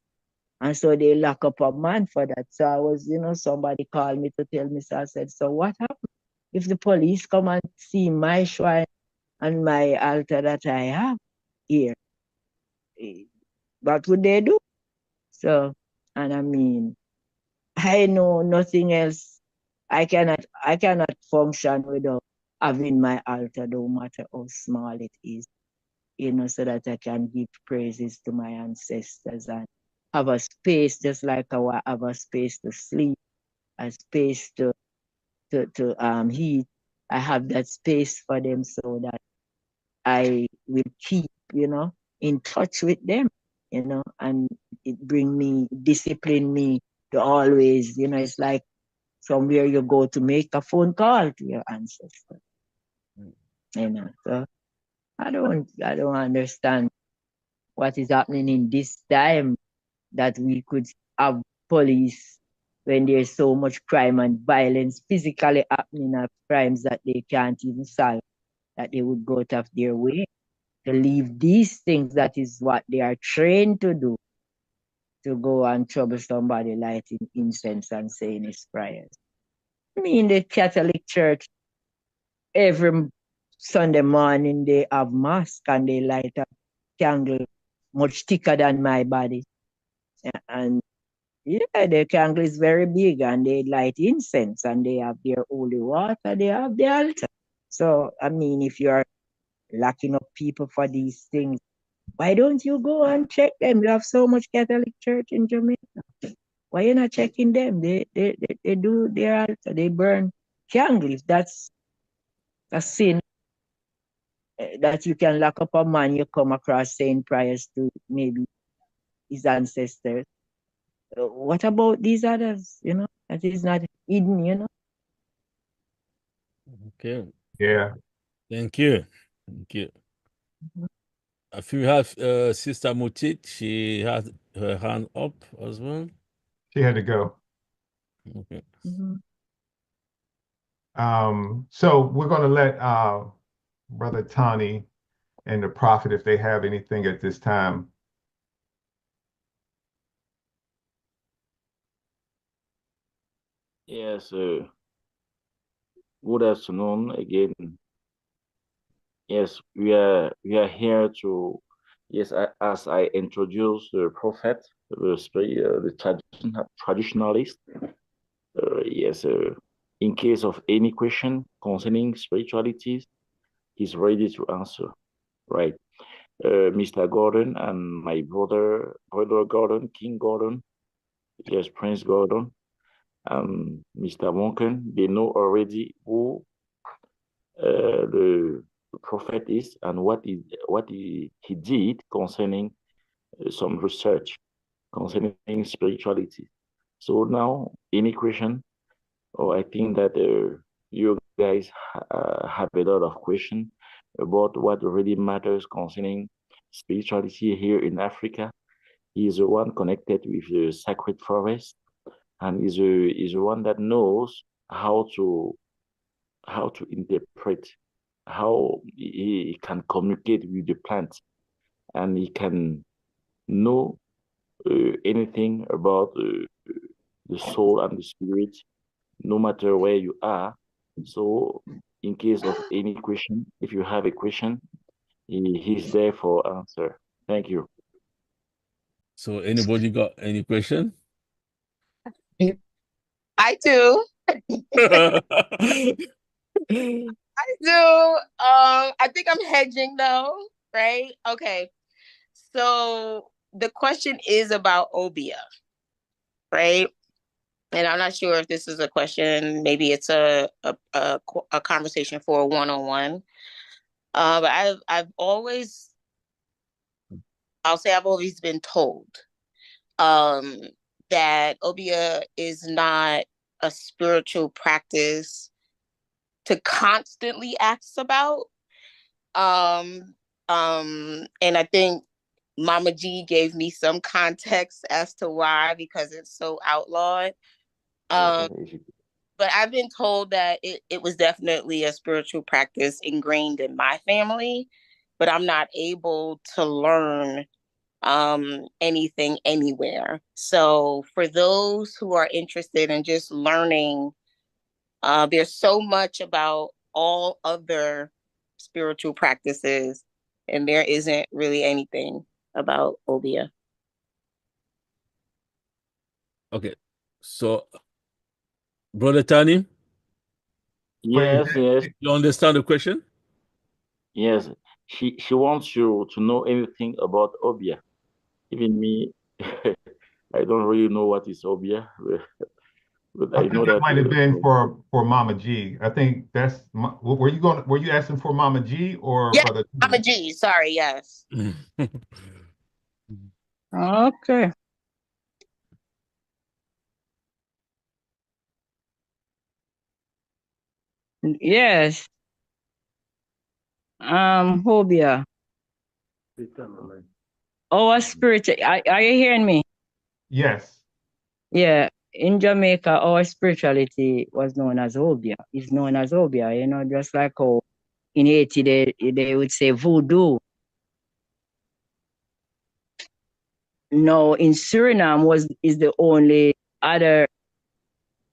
And so they lock up a man for that. So I was, somebody called me to tell me, so I said, so what happened if the police come and see my shrine and my altar that I have here? What would they do? So, and I mean, I know nothing else. I cannot function without having my altar, no matter how small it is, so that I can give praises to my ancestors and have a space, just like I have a space to sleep, a space to eat. I have that space for them so that I will keep, in touch with them, and it discipline me to always, it's like somewhere you go to make a phone call to your ancestors. So I don't understand what is happening in this time, that we could have police when there's so much crime and violence physically happening, of crimes that they can't even solve, that they would go out of their way to leave these things that is what they are trained to do, to go and trouble somebody lighting incense and saying his prayers. I mean, the Catholic Church, every Sunday morning they have mass and they light a candle much thicker than my body. And the candle is very big, and they light incense, and they have their holy water, they have the altar. So, I mean, if you're locking up people for these things, why don't you go and check them? You have so much Catholic Church in Jamaica. Why you not checking them? They do their altar, they burn candles. That's a sin that you can lock up a man you come across saying prayers to maybe his ancestors. What about these others? That is not hidden. Okay. Yeah. Thank you. If you have Sister Mutit, she has her hand up as well. She had to go. Okay. So we're going to let Brother Tani and the Prophet, if they have anything at this time. Yes, good afternoon again. Yes, we are here to, as I introduced the Prophet, the traditionalist. Yes, in case of any question concerning spiritualities, he's ready to answer, right? Mr. Gordon and my brother Gordon, King Gordon, yes, Prince Gordon, Mr. Monken, they know already who the prophet is and what he did concerning some research concerning spirituality. So now, any question, or I think that you guys have a lot of questions about what really matters concerning spirituality here in Africa. He is the one connected with the sacred forest, and is the one that knows how to interpret, how he can communicate with the plants, and he can know anything about the soul and the spirit, no matter where you are. So, in case of any question, if you have a question, he's there for answer. Thank you. So, anybody got any question? I do. I do. I think I'm hedging though, right? Okay. So the question is about Obia, right? And I'm not sure if this is a question. Maybe it's a conversation for a one-on-one. But I've always been told that Obia is not a spiritual practice to constantly ask about. And I think Mama G gave me some context as to why, because it's so outlawed. But I've been told that it was definitely a spiritual practice ingrained in my family, but I'm not able to learn anything anywhere. So for those who are interested in just learning, there's so much about all other spiritual practices, and there isn't really anything about Obia. Okay, so Brother Tani? Yes, yes. You understand the question? Yes. She wants you to know anything about Obia. Even me, I don't really know what is Obia, but I know that might have been for Mama G. I think that's were you asking for Mama G or Brother Tani? Mama G, sorry, yes. Okay. Yes. Hobia. Our spirit, are you hearing me? Yes. Yeah. In Jamaica, our spirituality was known as Hobia. It's known as Hobia, just like how in Haiti they would say voodoo. No, in Suriname is the only other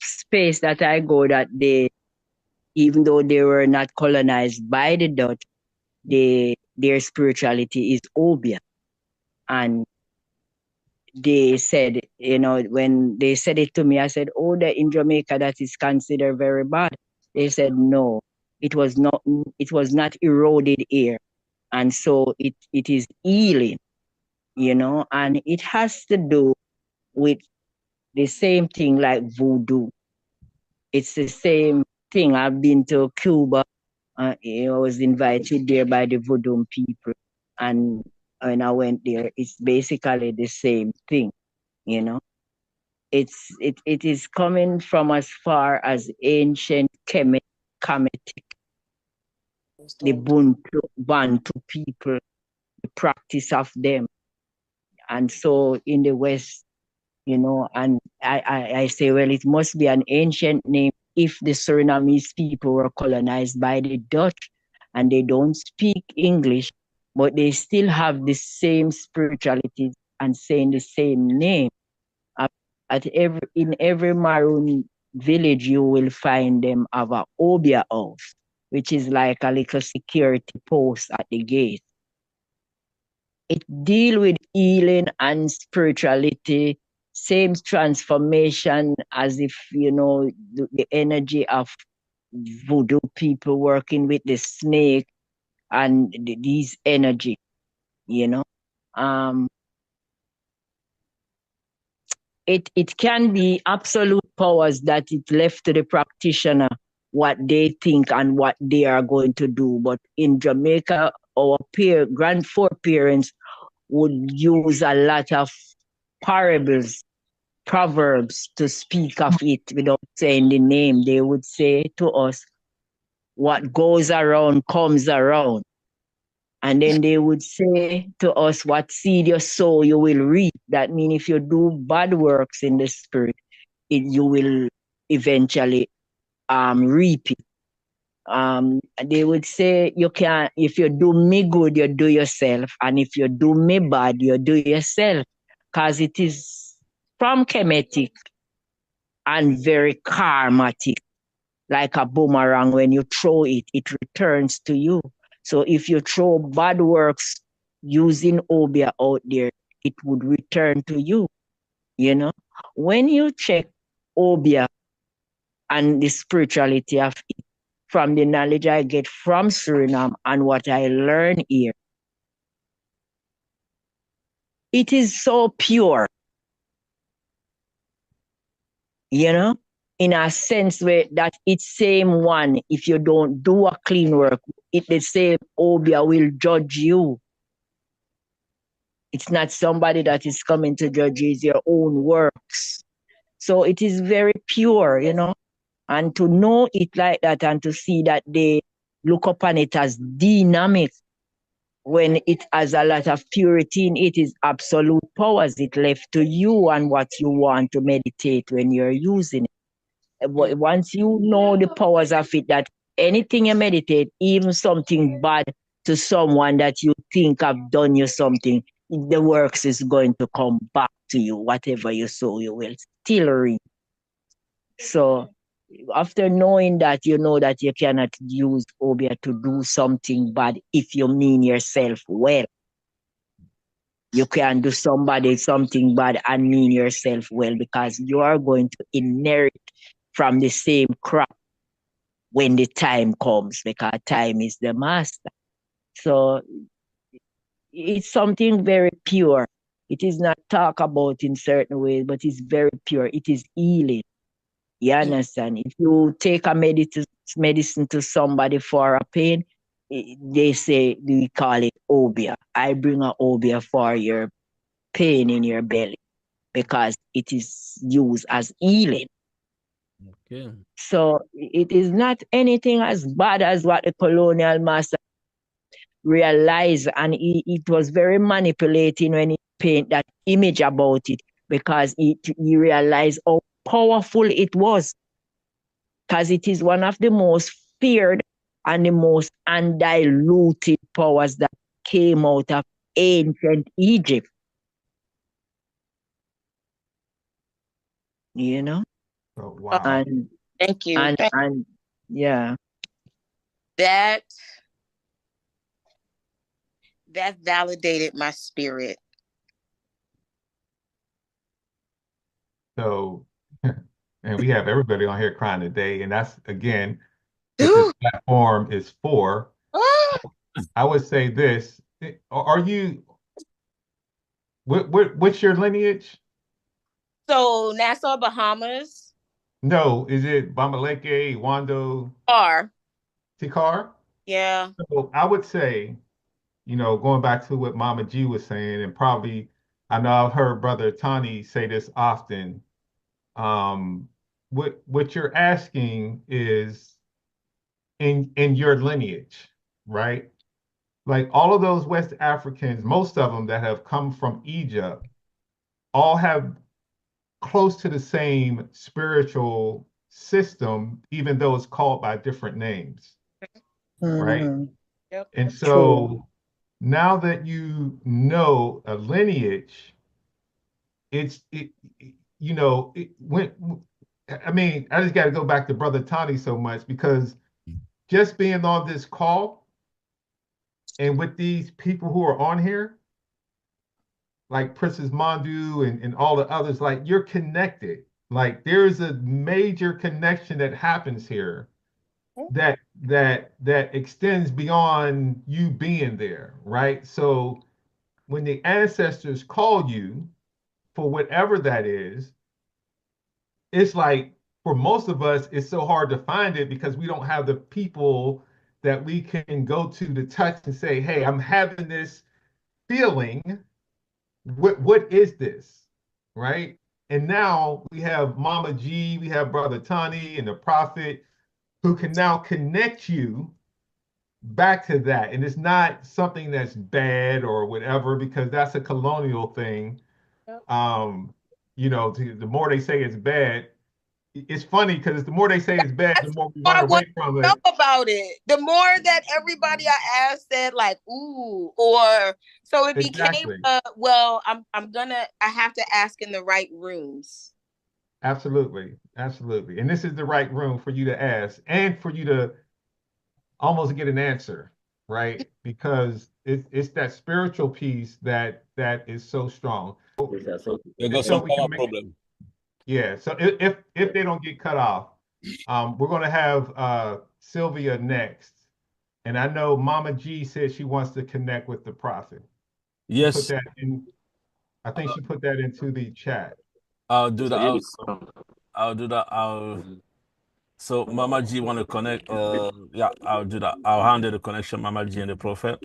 space that I go that even though they were not colonized by the Dutch, their spirituality is Obia. And they said, when they said it to me, I said, oh, they're in Jamaica, that is considered very bad. They said, no, it was not eroded here. And so it is healing, and it has to do with the same thing like voodoo. It's the same thing. I've been to Cuba. I was invited there by the voodoo people. And when I went there, it's basically the same thing, It is coming from as far as ancient Kemetic, the Bantu people, the practice of them. And so in the West, and I say, well, it must be an ancient name if the Surinamese people were colonized by the Dutch and they don't speak English, but they still have the same spirituality and saying the same name. In every Maroon village, you will find them have a Obia house, which is like a little security post at the gate. It deal with healing and spirituality, same transformation as if, you know, the energy of voodoo people working with the snake and these energy, you know. It can be absolute powers that it left to the practitioner what they think and what they are going to do. But in Jamaica, our grandparents would use a lot of parables, proverbs to speak of it without saying the name. They would say to us, what goes around comes around. And then they would say to us, what seed you sow, you will reap. That means if you do bad works in the spirit, you will eventually reap it. They would say you can, if you do me good, you do yourself, and if you do me bad, you do yourself, because it is from chemetic and very karmatic, like a boomerang. When you throw it, it returns to you. So if you throw bad works using obia out there, it would return to you. You know, when you check obia and the spirituality of it, from the knowledge I get from Surinam and what I learn here, it is so pure, you know, in a sense where that it's same one. If you don't do a clean work, it the same obia will judge you. It's not somebody that is coming to judge you, it's your own works. So it is very pure, you know. And to know it like that and to see that they look upon it as dynamic when it has a lot of purity in it, is absolute powers. It left to you and what you want to meditate when you're using it. But once you know the powers of it, that anything you meditate, even something bad to someone that you think have done you something, the works is going to come back to you. Whatever you sow, you will still reap. So after knowing that, you know that you cannot use obia to do something bad if you mean yourself well. You can do somebody something bad and mean yourself well, because you are going to inherit from the same crop when the time comes, because time is the master. So it's something very pure. It is not talked about in certain ways, but it's very pure. It is healing. You understand? If you take a medicine to somebody for a pain, they say, we call it obia. I bring a obia for your pain in your belly, because it is used as healing. Okay. So it is not anything as bad as what the colonial master realized, and it was very manipulating when he painted that image about it, because he realized how powerful it was, because it is one of the most feared and the most undiluted powers that came out of ancient Egypt. You know? Oh, wow. And thank you. And yeah. That validated my spirit. So, and we have everybody on here crying today, and that's again what this platform is for. I would say this: are you? What's your lineage? So Nassau, Bahamas. No, is it Bamaleke, Wando? Tikar? Yeah. So I would say, you know, going back to what Mama G was saying, and probably I know I've heard Brother Tani say this often. What you're asking is in your lineage, right? Like all of those West Africans, most of them that have come from Egypt, all have close to the same spiritual system, even though it's called by different names, right? Yep. And so now that you know a lineage, I mean, I just got to go back to Brother Tani so much, because just being on this call and with these people who are on here, like Princess Mondu and all the others, like you're connected. Like there's a major connection that happens here that extends beyond you being there, right? So when the ancestors call you for whatever that is, it's like for most of us, it's so hard to find it because we don't have the people that we can go to touch and say, hey, I'm having this feeling. What is this? Right? And now we have Mama G, we have Brother Tani and the Prophet who can now connect you back to that. And it's not something that's bad or whatever, because that's a colonial thing. The more they say it's bad, it's funny because the more they say it's bad, the more we run away from it. About it. The more that everybody I asked said like, ooh, or so it became well, I have to ask in the right rooms. Absolutely. Absolutely. And this is the right room for you to ask and for you to almost get an answer, right? Because it's that spiritual piece that is so strong. There goes some power problem. Yeah. So if they don't get cut off, we're going to have Sylvia next. And I know Mama G said she wants to connect with the Prophet. Yes. Put that in. I think she put that into the chat. I'll do that also. I'll do that. So Mama G want to connect. Yeah, I'll do that. I'll handle the connection, Mama G and the Prophet.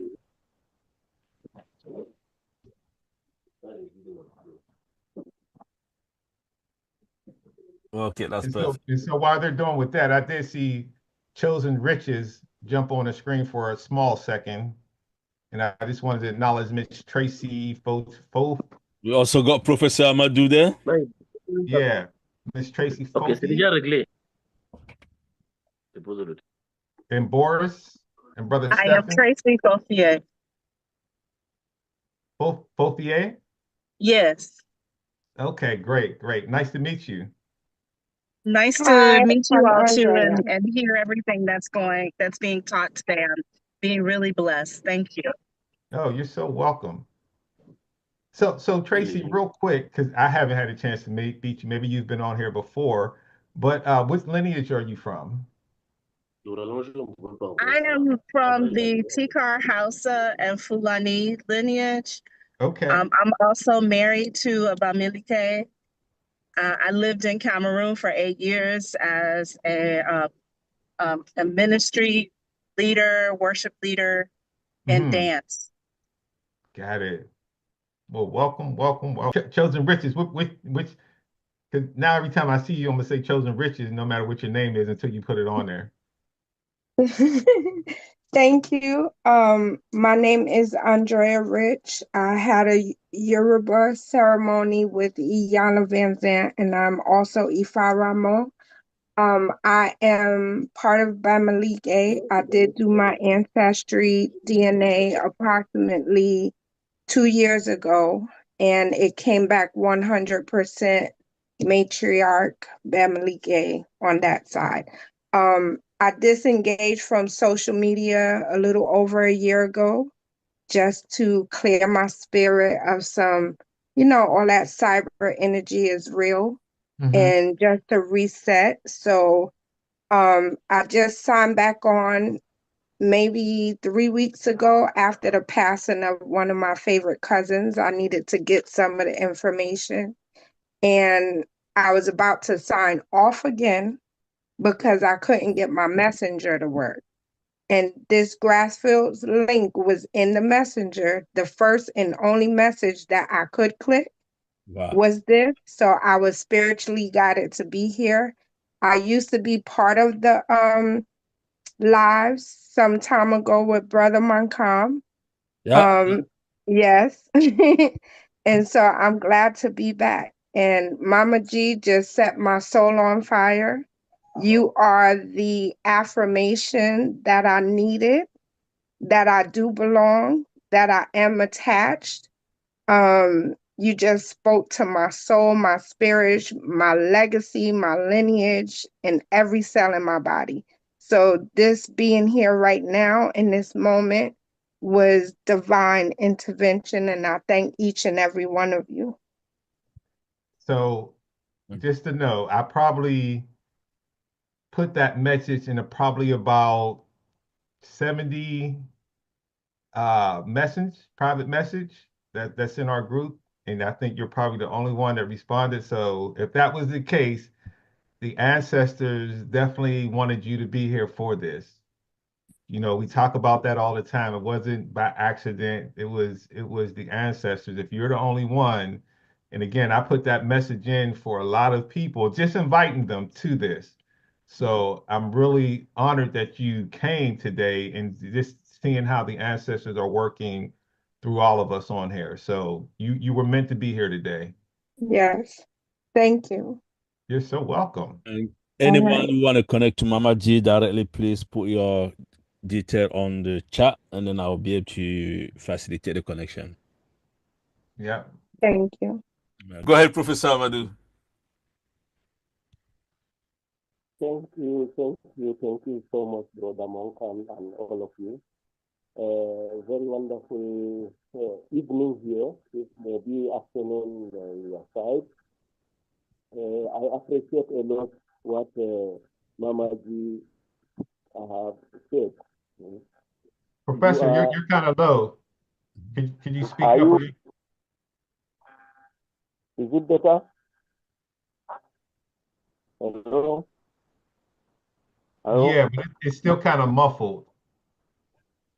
Okay, that's perfect. So while they're doing with that, I did see Chosen Riches jump on the screen for a small second. And I just wanted to acknowledge Miss Tracy Foth. We also got Professor Amadou there. Yeah, Miss Tracy Foth. Okay, c'est déjà réglé. And Boris and Brother Stephen. I am Tracy Fothier. Fothier? Yes. Okay, great. Nice to meet you. Nice to meet you all too, and hear everything that's being taught today. I'm being really blessed. Thank you. Oh, you're so welcome. So Tracy, real quick, because I haven't had a chance to meet you. Maybe you've been on here before, but what lineage are you from? I am from the Tikar Hausa and Fulani lineage. Okay. I'm also married to a Bamileke. I lived in Cameroon for 8 years as a ministry leader, worship leader, and dance. Got it. Well, welcome. Chosen Riches, which, because now every time I see you, I'm gonna say Chosen Riches, no matter what your name is, until you put it on there. Thank you. My name is Andrea Rich. I had a Yoruba ceremony with Iyana Van Zant, and I'm also Ifa Ramo. I am part of Bamalike. I did do my ancestry DNA approximately 2 years ago, and it came back 100% matriarch Bamalike on that side. I disengaged from social media a little over a year ago just to clear my spirit of some, all that cyber energy is real and just to reset. So I just signed back on maybe 3 weeks ago after the passing of one of my favorite cousins. I needed to get some of the information, and I was about to sign off again because I couldn't get my messenger to work. And this Grassfields link was in the messenger. The first and only message that I could click was this. So I was spiritually guided to be here. I used to be part of the lives some time ago with Brother Mancam. Yes. And so I'm glad to be back. And Mama G just set my soul on fire. You are the affirmation that I needed, that I do belong, that I am attached. You just spoke to my soul, my spirit, my legacy, my lineage, and every cell in my body. So this being here right now in this moment was divine intervention, and I thank each and every one of you. So just to know, I probably put that message in probably about 70 private message that's in our group. And I think you're probably the only one that responded. So if that was the case, the ancestors definitely wanted you to be here for this. You know, we talk about that all the time. It wasn't by accident. It was the ancestors. If you're the only one, and again, I put that message in for a lot of people, just inviting them to this. So I'm really honored that you came today and just seeing how the ancestors are working through all of us on here. So you were meant to be here today. Yes. Thank you. You're so welcome. And anyone who want to connect to Mama G directly, please put your detail on the chat, and then I'll be able to facilitate the connection. Yeah. Thank you. Go ahead, Professor Amadou. Thank you so much, Brother Monkam, and all of you. Very wonderful evening here. It may be afternoon on your side. I appreciate a lot what Mama G have said. Professor, you're kind of low. Can you speak up? Is it better? Hello? Yeah, but it's still kind of muffled.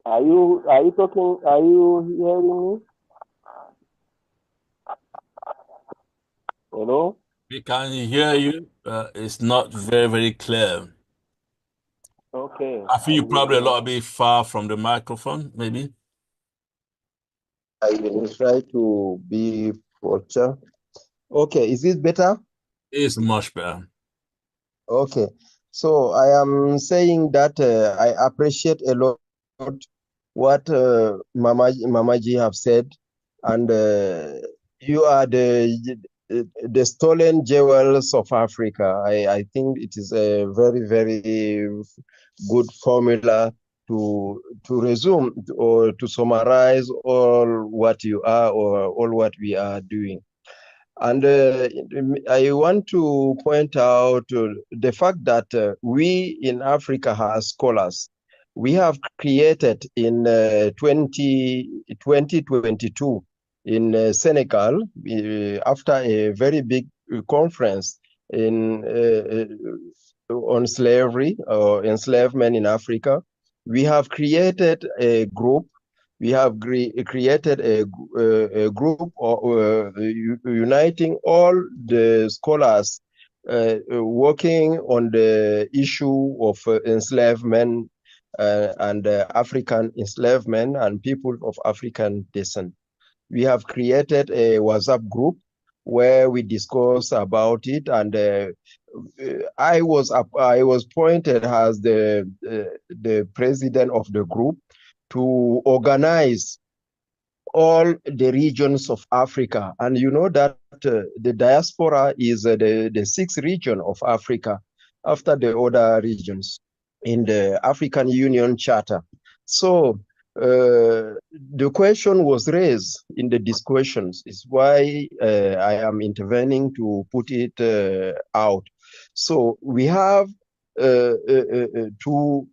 Are you talking? Are you hearing me? Hello? We can hear you. It's not very, very clear. Okay. I feel you're probably a little bit far from the microphone, maybe. I will try to be culture. Okay, is this better? It's much better. Okay, so I am saying that I appreciate a lot what Mama G have said, and you are the stolen jewels of Africa. I think it is a very, very good formula to resume or to summarize all what you are or all what we are doing. And I want to point out the fact that we in Africa as scholars, we have created in 2022 in Senegal, after a very big conference on slavery or enslavement in Africa, we have created a group. We have created a group uniting all the scholars working on the issue of enslavement and African enslavement and people of African descent. We have created a WhatsApp group where we discuss about it, and I was appointed as the president of the group to organize all the regions of Africa. And you know that the diaspora is the sixth region of Africa after the other regions in the African Union Charter. So the question was raised in the discussions, is why I am intervening to put it out. So we have to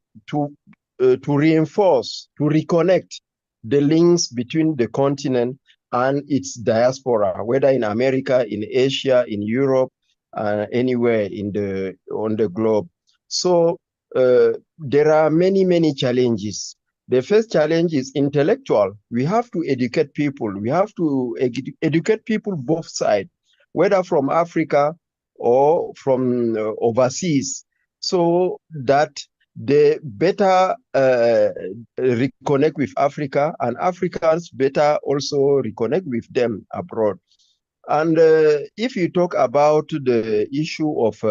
reinforce, to reconnect the links between the continent and its diaspora, whether in America, in Asia, in Europe, anywhere on the globe. So there are many, many challenges. The first challenge is intellectual. We have to educate people. We have to educate people both sides, whether from Africa or from overseas, so that they better reconnect with Africa, and Africans better also reconnect with them abroad. And if you talk about the issue of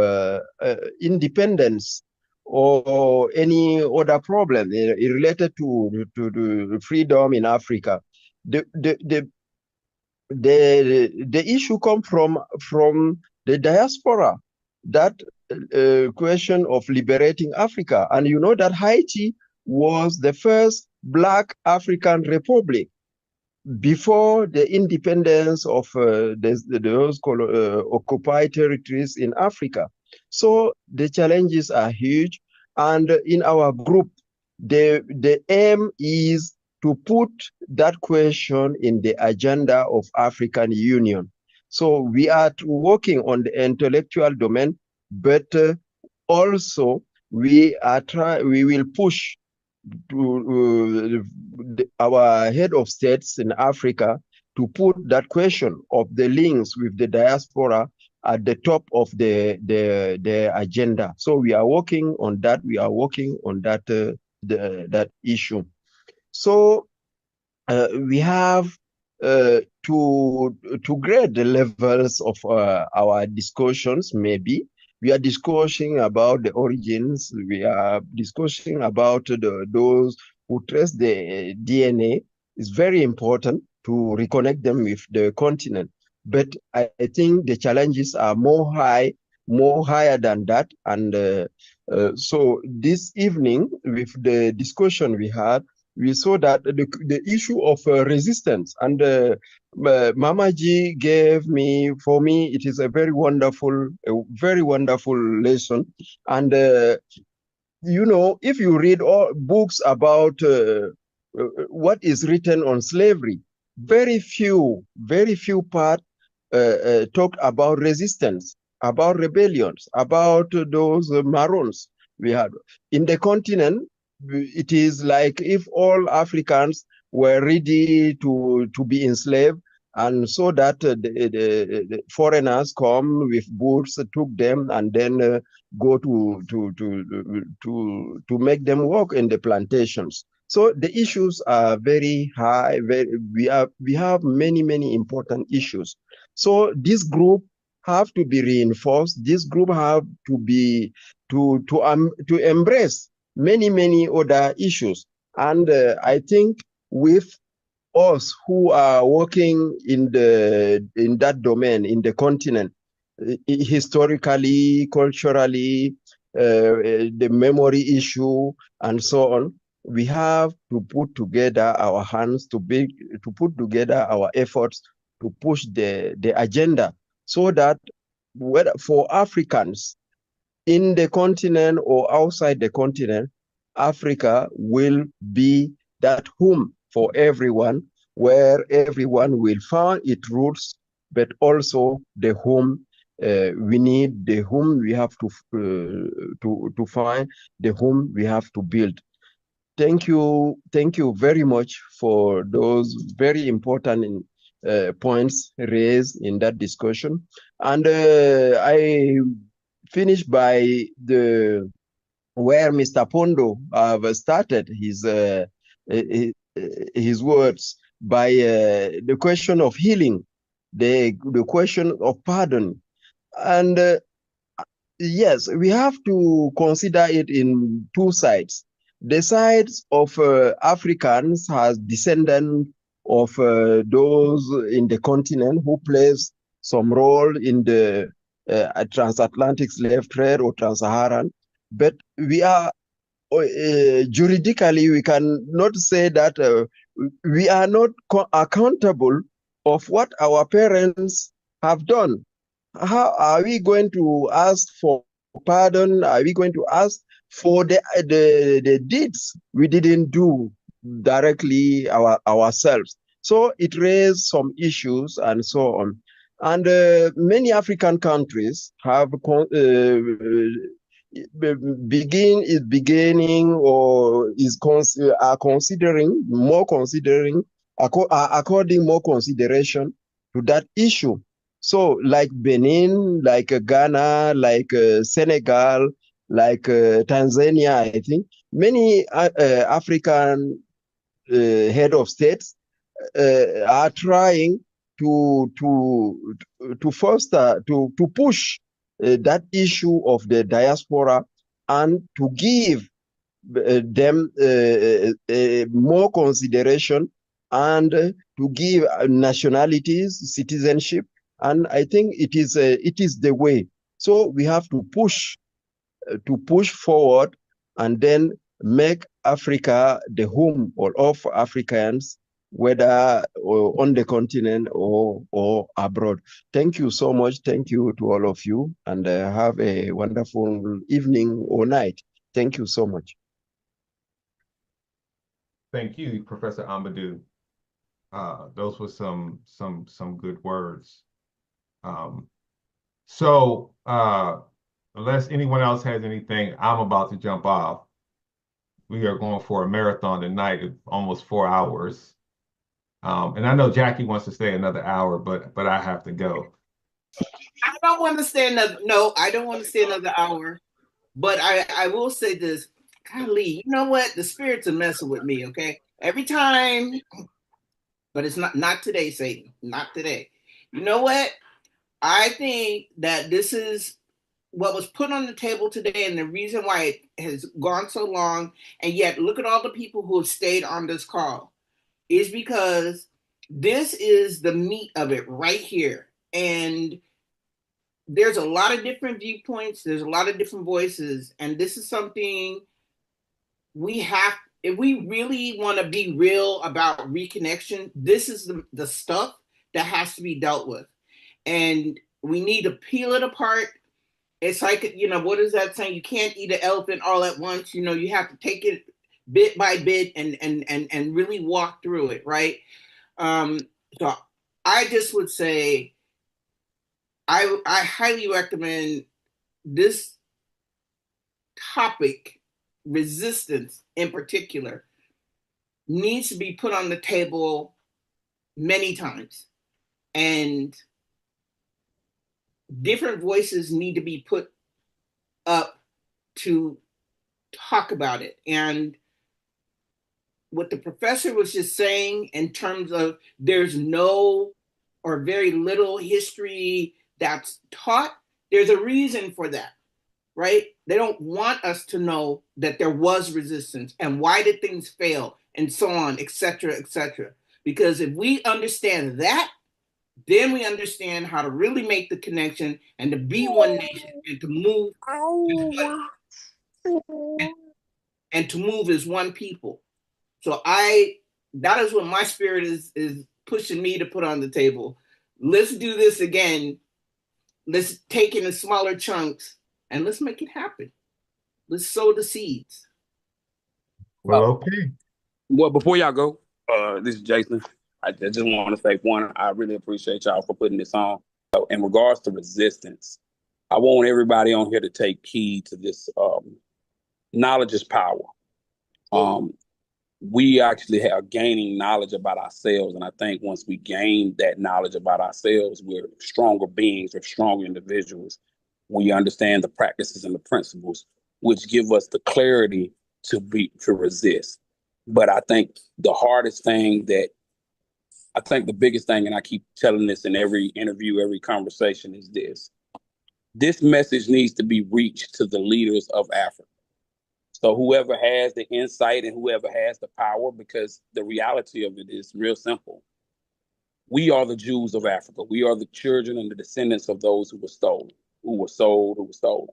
independence or any other problem related to the freedom in Africa, the issue comes from the diaspora, that question of liberating Africa. And you know that Haiti was the first Black African Republic before the independence of those occupied territories in Africa. So the challenges are huge. And in our group, the aim is to put that question in the agenda of African Union. So we are working on the intellectual domain, but also we will push to our head of states in Africa to put that question of the links with the diaspora at the top of the agenda. So we are working on that. We are working on that that issue. So we have to grade the levels of our discussions. Maybe we are discussing about the origins. We are discussing about those who trace the DNA. It's very important to reconnect them with the continent. But I think the challenges are more higher than that. And so this evening, with the discussion we had, we saw that the issue of resistance, and Mama G gave me, for me, it is a very wonderful lesson. And you know, if you read all books about what is written on slavery, very few part talked about resistance, about rebellions, about those Maroons we had in the continent. It is like if all Africans were ready to be enslaved, and so that the foreigners come with boats, took them, and then go to make them work in the plantations. So the issues are very high. We have many important issues. So this group have to be reinforced. This group have to be to embrace many other issues. And I think with us who are working in that domain, in the continent, historically, culturally, the memory issue, and so on, we have to put together our hands, to put together our efforts to push the agenda, so that whether for Africans in the continent or outside the continent, Africa will be that home for everyone, where everyone will find its roots, but also the home we need, the home we have to find, the home we have to build. Thank you very much for those very important points raised in that discussion. And I finish by where Mr. Pondo started his words, by the question of healing, the question of pardon. And yes, we have to consider it in two sides. The sides of Africans as descendants of those in the continent who plays some role in the transatlantic slave trade or trans-Saharan, but we are juridically, we cannot say that we are not accountable of what our parents have done. How are we going to ask for pardon? Are we going to ask for the deeds we didn't do directly ourselves? So it raised some issues and so on. And many African countries have beginning or are considering according more consideration to that issue. So like Benin, like Ghana, like Senegal, like Tanzania, I think many African head of states are trying to foster, to push that issue of the diaspora, and to give them more consideration, and to give nationalities citizenship. And I think it is the way. So we have to push forward, and then make Africa the home of Africans, whether on the continent or abroad. Thank you so much. Thank you to all of you, and have a wonderful evening or night. Thank you so much. Thank you, Professor Amadou. Those were some good words. So unless anyone else has anything, I'm about to jump off. We are going for a marathon tonight of almost 4 hours. And I know Jackie wants to stay another hour, but I have to go. I don't want to stay another. No, I don't want to stay another hour. But I will say this, golly, you know what? The spirits are messing with me. Okay, every time, but it's not today, Satan. Not today. You know what? I think that this is what was put on the table today, and the reason why it has gone so long, and yet look at all the people who have stayed on this call, is because this is the meat of it right here. And there's a lot of different viewpoints, there's a lot of different voices, and this is something we have, if we really want to be real about reconnection, this is the stuff that has to be dealt with. And we need to peel it apart. It's like, what is that saying? You can't eat an elephant all at once. You have to take it bit by bit and really walk through it, right? So I just would say I highly recommend this topic, resistance in particular, needs to be put on the table many times. And different voices need to be put up to talk about it. And what the professor was just saying in terms of there's no or very little history that's taught, there's a reason for that, right? They don't want us to know that there was resistance and why did things fail and so on, et cetera, because if we understand that, then we understand how to really make the connection and to be one nation and to move as one people. So that is what my spirit is pushing me to put on the table. Let's do this again. Let's take it in smaller chunks and let's make it happen. Let's sow the seeds. Well, okay. Well, before y'all go, this is Jason. I just want to say, one, I really appreciate y'all for putting this on. So in regards to resistance, I want everybody on here to take heed to this. Knowledge is power. We actually are gaining knowledge about ourselves. And I think once we gain that knowledge about ourselves, we're stronger beings, we're stronger individuals. We understand the practices and the principles, which give us the clarity to resist. But I think the hardest thing the biggest thing, and I keep telling this in every interview, every conversation, is this. This message needs to be reached to the leaders of Africa. So whoever has the insight and whoever has the power, because the reality of it is real simple. We are the Jews of Africa. We are the children and the descendants of those who were stolen, who were sold, who were stolen.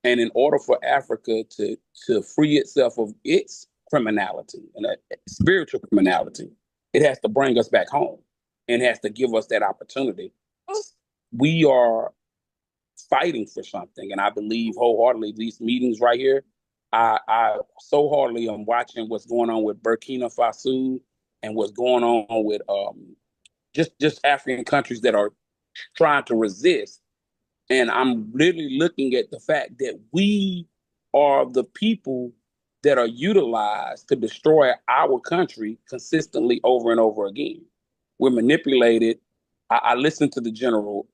And in order for Africa to free itself of its criminality and spiritual criminality, it has to bring us back home and has to give us that opportunity. We are fighting for something. And I believe wholeheartedly these meetings right here, I so heartily am watching what's going on with Burkina Faso and what's going on with just African countries that are trying to resist. And I'm really looking at the fact that we are the people that are utilized to destroy our country consistently over and over again. We're manipulated. I listened to the general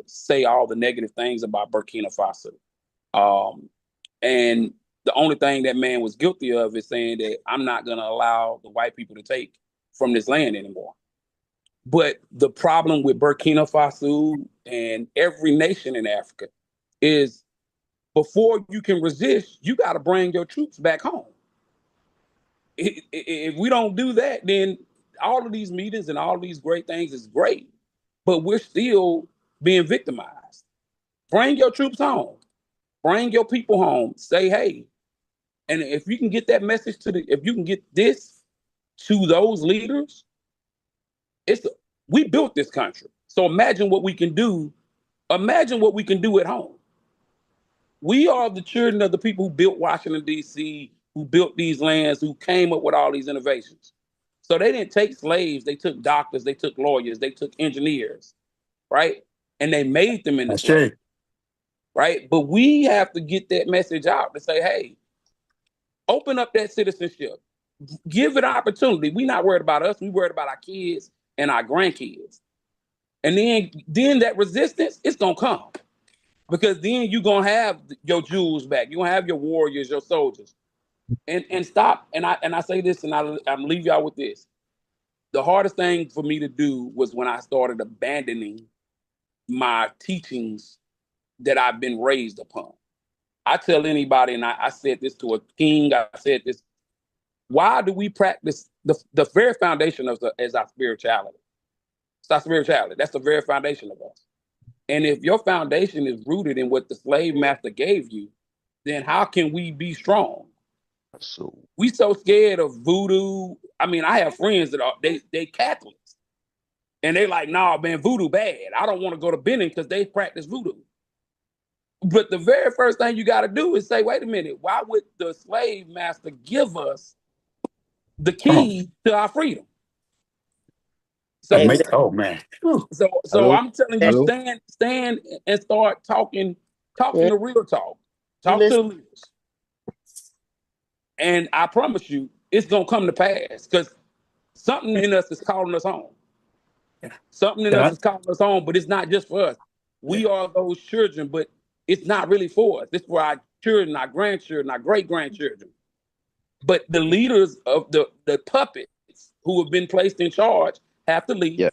say all the negative things about Burkina Faso. And the only thing that man was guilty of is saying that I'm not going to allow the white people to take from this land anymore. But the problem with Burkina Faso and every nation in Africa is before you can resist, you got to bring your troops back home. If we don't do that, then all of these meetings and all of these great things is great, but we're still being victimized. Bring your troops home. Bring your people home. Say, hey, And if you can get that message if you can get this to those leaders, we built this country. So imagine what we can do. Imagine what we can do at home. We are the children of the people who built Washington, D.C., who built these lands, who came up with all these innovations. So they didn't take slaves. They took doctors. They took lawyers. They took engineers, right? And they made them into slaves, right? But we have to get that message out to say, hey, open up that citizenship. Give it an opportunity. We're not worried about us. We're worried about our kids and our grandkids. And then that resistance, it's going to come. Because then you're going to have your jewels back. You're going to have your warriors, your soldiers. And stop. And I say this, and I'm leave y'all with this. The hardest thing for me to do was when I started abandoning my teachings that I've been raised upon. I tell anybody, and I said this to a king, I said this, why do we practice the very foundation of is our spirituality? It's our spirituality. That's the very foundation of us. And if your foundation is rooted in what the slave master gave you, then how can we be strong? So we so scared of voodoo. I mean, I have friends that are they Catholics, and they like, nah, man, voodoo bad. I don't want to go to Benin because they practice voodoo. But the very first thing you got to do is say, wait a minute, why would the slave master give us the key to our freedom? So, oh man. So I'm telling you, stand and start talking the real talk. Talk to the leaders. And I promise you, it's gonna come to pass because something in us is calling us home. Something in us is calling us home, but it's not just for us. We are those children, but it's not really for us. It's for our children, our grandchildren, our great-grandchildren. But the leaders of the puppets who have been placed in charge have to leave.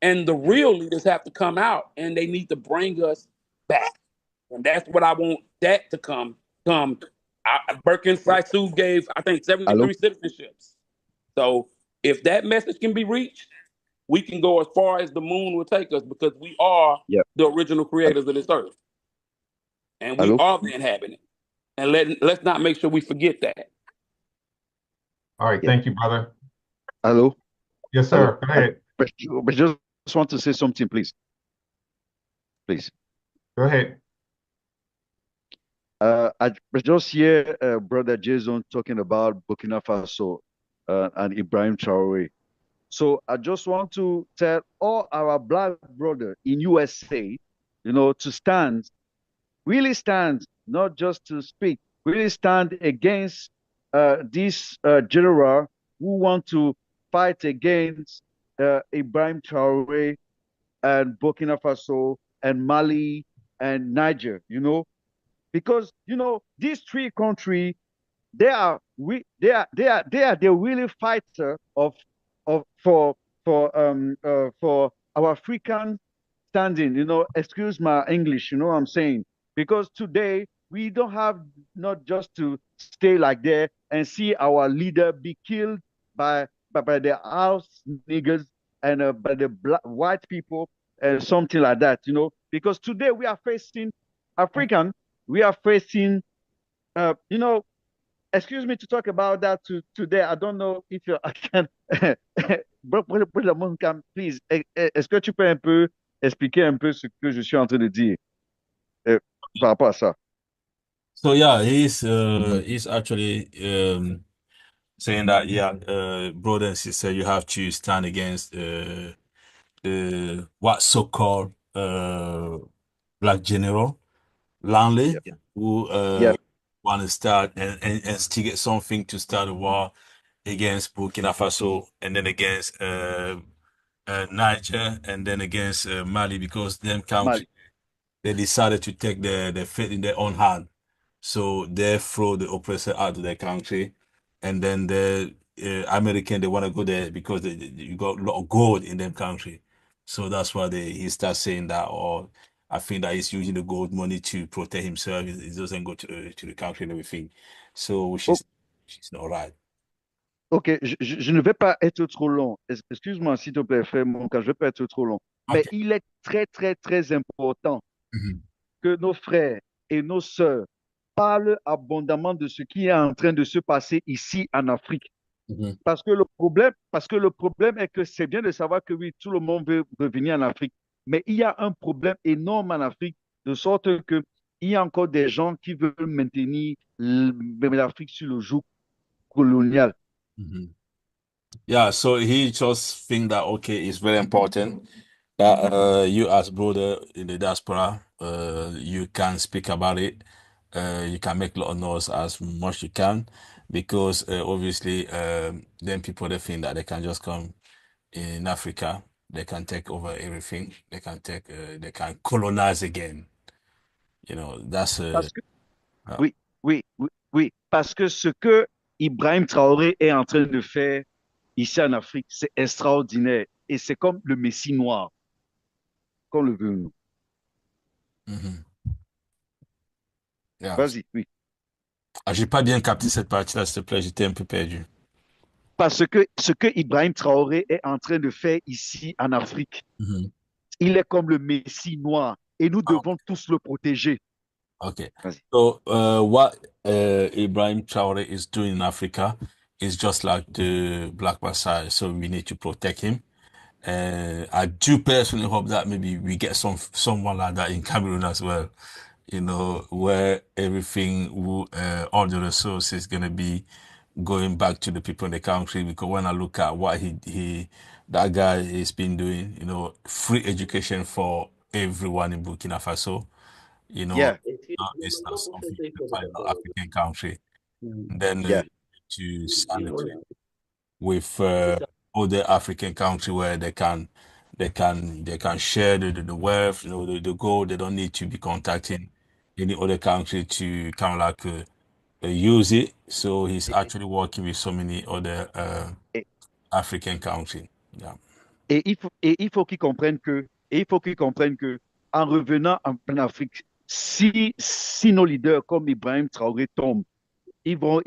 And the real leaders have to come out, and they need to bring us back. And that's what I want that to come. Birkin Faisal gave, I think, 73 citizenships. So if that message can be reached, we can go as far as the moon will take us because we are the original creators of this earth. And we are the inhabitant. And let's not make sure we forget that. All right. Thank you, brother. Hello? Yes, sir. Go ahead. But just want to say something, please. Please. Go ahead. I just hear Brother Jason talking about Burkina Faso and Ibrahim Traore. So I just want to tell all our black brothers in USA, to stand, really stand, not just to speak, really stand against this general who want to fight against Ibrahim Traore and Burkina Faso and Mali and Niger, because these three countries, they are the really fighter for our African standing. Excuse my English, you know what I'm saying? Because today we don't have not just to stay like there and see our leader be killed by the house niggas and by the white people and something like that, because today we are facing African, we are facing, excuse me to talk about that today. I don't know if I can. Please, est-ce que tu peux un peu expliquer un peu ce que je suis en train de dire par rapport à ça? So yeah, he's actually saying that brother and sister, you have to stand against the what so-called black general Lanley, who want to start and instigate something to start a war against Burkina Faso and then against Niger and then against Mali because them countries they decided to take the fate in their own hand. So they throw the oppressor out of their country, and then the American they want to go there because you got a lot of gold in them country. So that's why he starts saying that, or I think that he's using the gold money to protect himself. He doesn't go to the country and everything. So which is not right. Ok, je ne vais pas être trop long. Excuse-moi, s'il te plaît, frère Monka, je ne vais pas être trop long. Okay. Mais il est très, très, très important que nos frères et nos sœurs parle abondamment de ce qui est en train de se passer ici en Afrique. Parce que le problème est que c'est bien de savoir que oui, tout le monde veut revenir en Afrique, mais il y a un problème énorme en Afrique, de sorte que il y a encore des gens qui veulent maintenir l'Afrique sur le joug colonial. Yeah, so he just think that okay, it's very important that you as brother in the diaspora, you can speak about it. You can make a lot of noise as much you can, because obviously then people they think that they can just come in Africa, they can take over everything, they can colonize again. You know, that's Oui, parce que ce que Ibrahim Traoré est en train de faire ici en Afrique, c'est extraordinaire. Et c'est comme le Messie noir, qu'on le veut nous. Yeah. Vas-y, oui. J'ai pas bien capté cette partie-là, s'il te plaît, j'étais un peu perdu. Parce que ce que Ibrahim Traoré est en train de faire ici en Afrique, il est comme le Messie noir et nous devons tous le protéger. Okay. So what Ibrahim Traore is doing in Africa is just like the Black Messiah. So we need to protect him. I do personally hope that maybe we get someone like that in Cameroon as well. You know, where everything, all the resources is going to be going back to the people in the country. Because when I look at what that guy has been doing, you know, free education for everyone in Burkina Faso. You know, it's not something you can find in an African country. And then to sign it with other African country where they can share the wealth, you know, the gold. They don't need to be contacting any other country to kind of like use it. So he's actually working with so many other African countries. Yeah. Et il faut qu'ils comprennent que, en revenant en Afrique, si nos leaders comme Ibrahim Traoré tombent, ils vont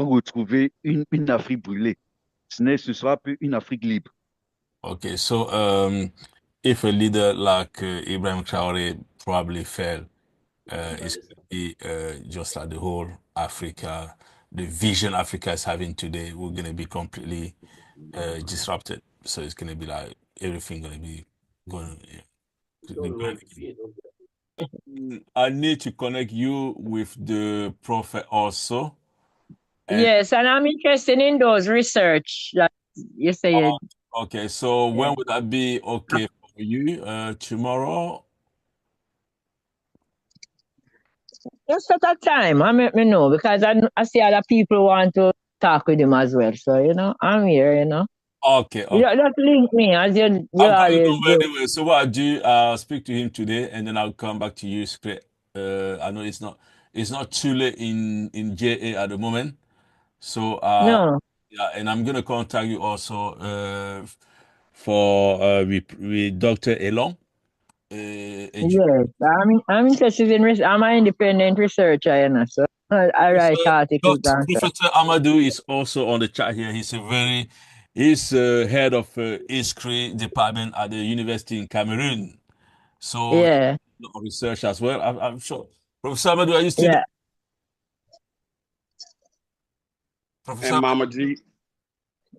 retrouver une Afrique brûlée. Ce sera plus une Afrique libre. Okay, so if a leader like Ibrahim Traoré probably fell, it's going to be just like the whole Africa, the vision Africa is having today, we're going to be completely disrupted. So it's going to be like everything going to be going. I need to connect you with the prophet also. Yes, and I'm interested in those research that you say. Okay, so when would that be okay for you? Tomorrow? Just at a time, I let me know, because I see other people want to talk with him as well. So, you know, I'm here, you know. Okay. Just link me as you always do. Anyway, so what I'll do, I'll speak to him today and then I'll come back to you straight. I know it's not too late in JA at the moment. So no. Yeah, and I'm gonna contact you also for with Dr. Elon. Yes, I'm interested in I'm an independent researcher, you know, so I write articles. Professor Amadou is also on the chat here. He's head of history department at the university in Cameroon. So yeah, research as well. I'm sure. Professor Amadou, are you still there? Professor and Mama G,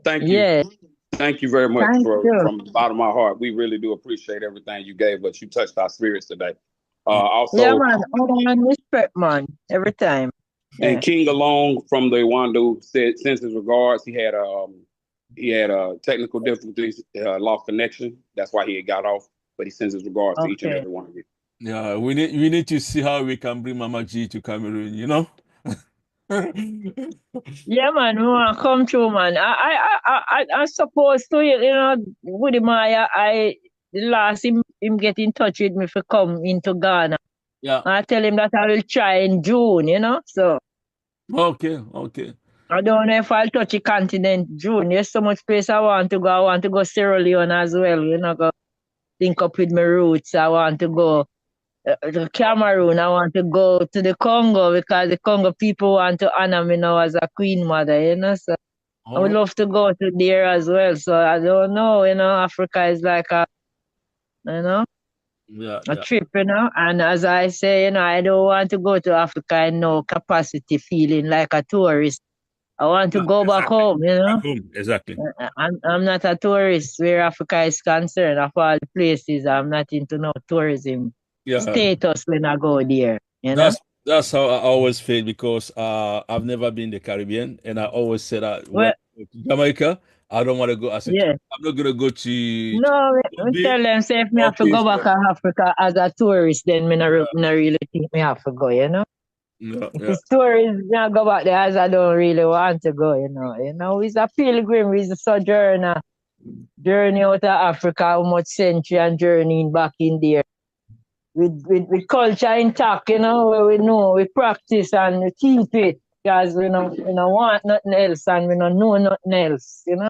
thank you. Thank you very much from the bottom of my heart. We really do appreciate everything you gave us. You touched our spirits today. Also, yeah, man, respect, man, every time. And King Alone from the Wandu sends his regards. He had technical difficulties, lost connection. That's why he had got off. But he sends his regards to each and every one of you. Yeah, we need to see how we can bring Mama G to Cameroon. You know. Yeah, man, we want to come through, man. I supposed to, you know, with him, the last him get in touch with me for come into Ghana. Yeah. I tell him that I will try in June, you know, so. Okay. I don't know if I'll touch the continent June. There's so much place I want to go. I want to go Sierra Leone as well, you know, go link up with my roots. I want to go to Cameroon. I want to go to the Congo because the Congo people want to honor me now as a queen mother, you know. So I would love to go to there as well. So I don't know, you know, Africa is like a, you know. a trip, you know. And as I say, you know, I don't want to go to Africa in no capacity feeling like a tourist. I want to go back home, you know. Back home, exactly. I'm not a tourist where Africa is concerned. Of all the places, I'm not into no tourism status when I go there, you know. That's how I always feel, because I've never been the Caribbean, and I always said that when I go to Jamaica, I don't want to go as a tourist. I'm not gonna go to no, we tell them say if me have to go back to Africa as a tourist, then me not really think me have to go, you know. If it's tourist, I go back there as I don't really want to go, you know. You know, it's a pilgrim, it's a sojourner. Journey out of Africa, how much century and journeying back in there. With culture intact, you know, we know, we practice and we keep it. Because we don't want nothing else and we don't know nothing else, you know.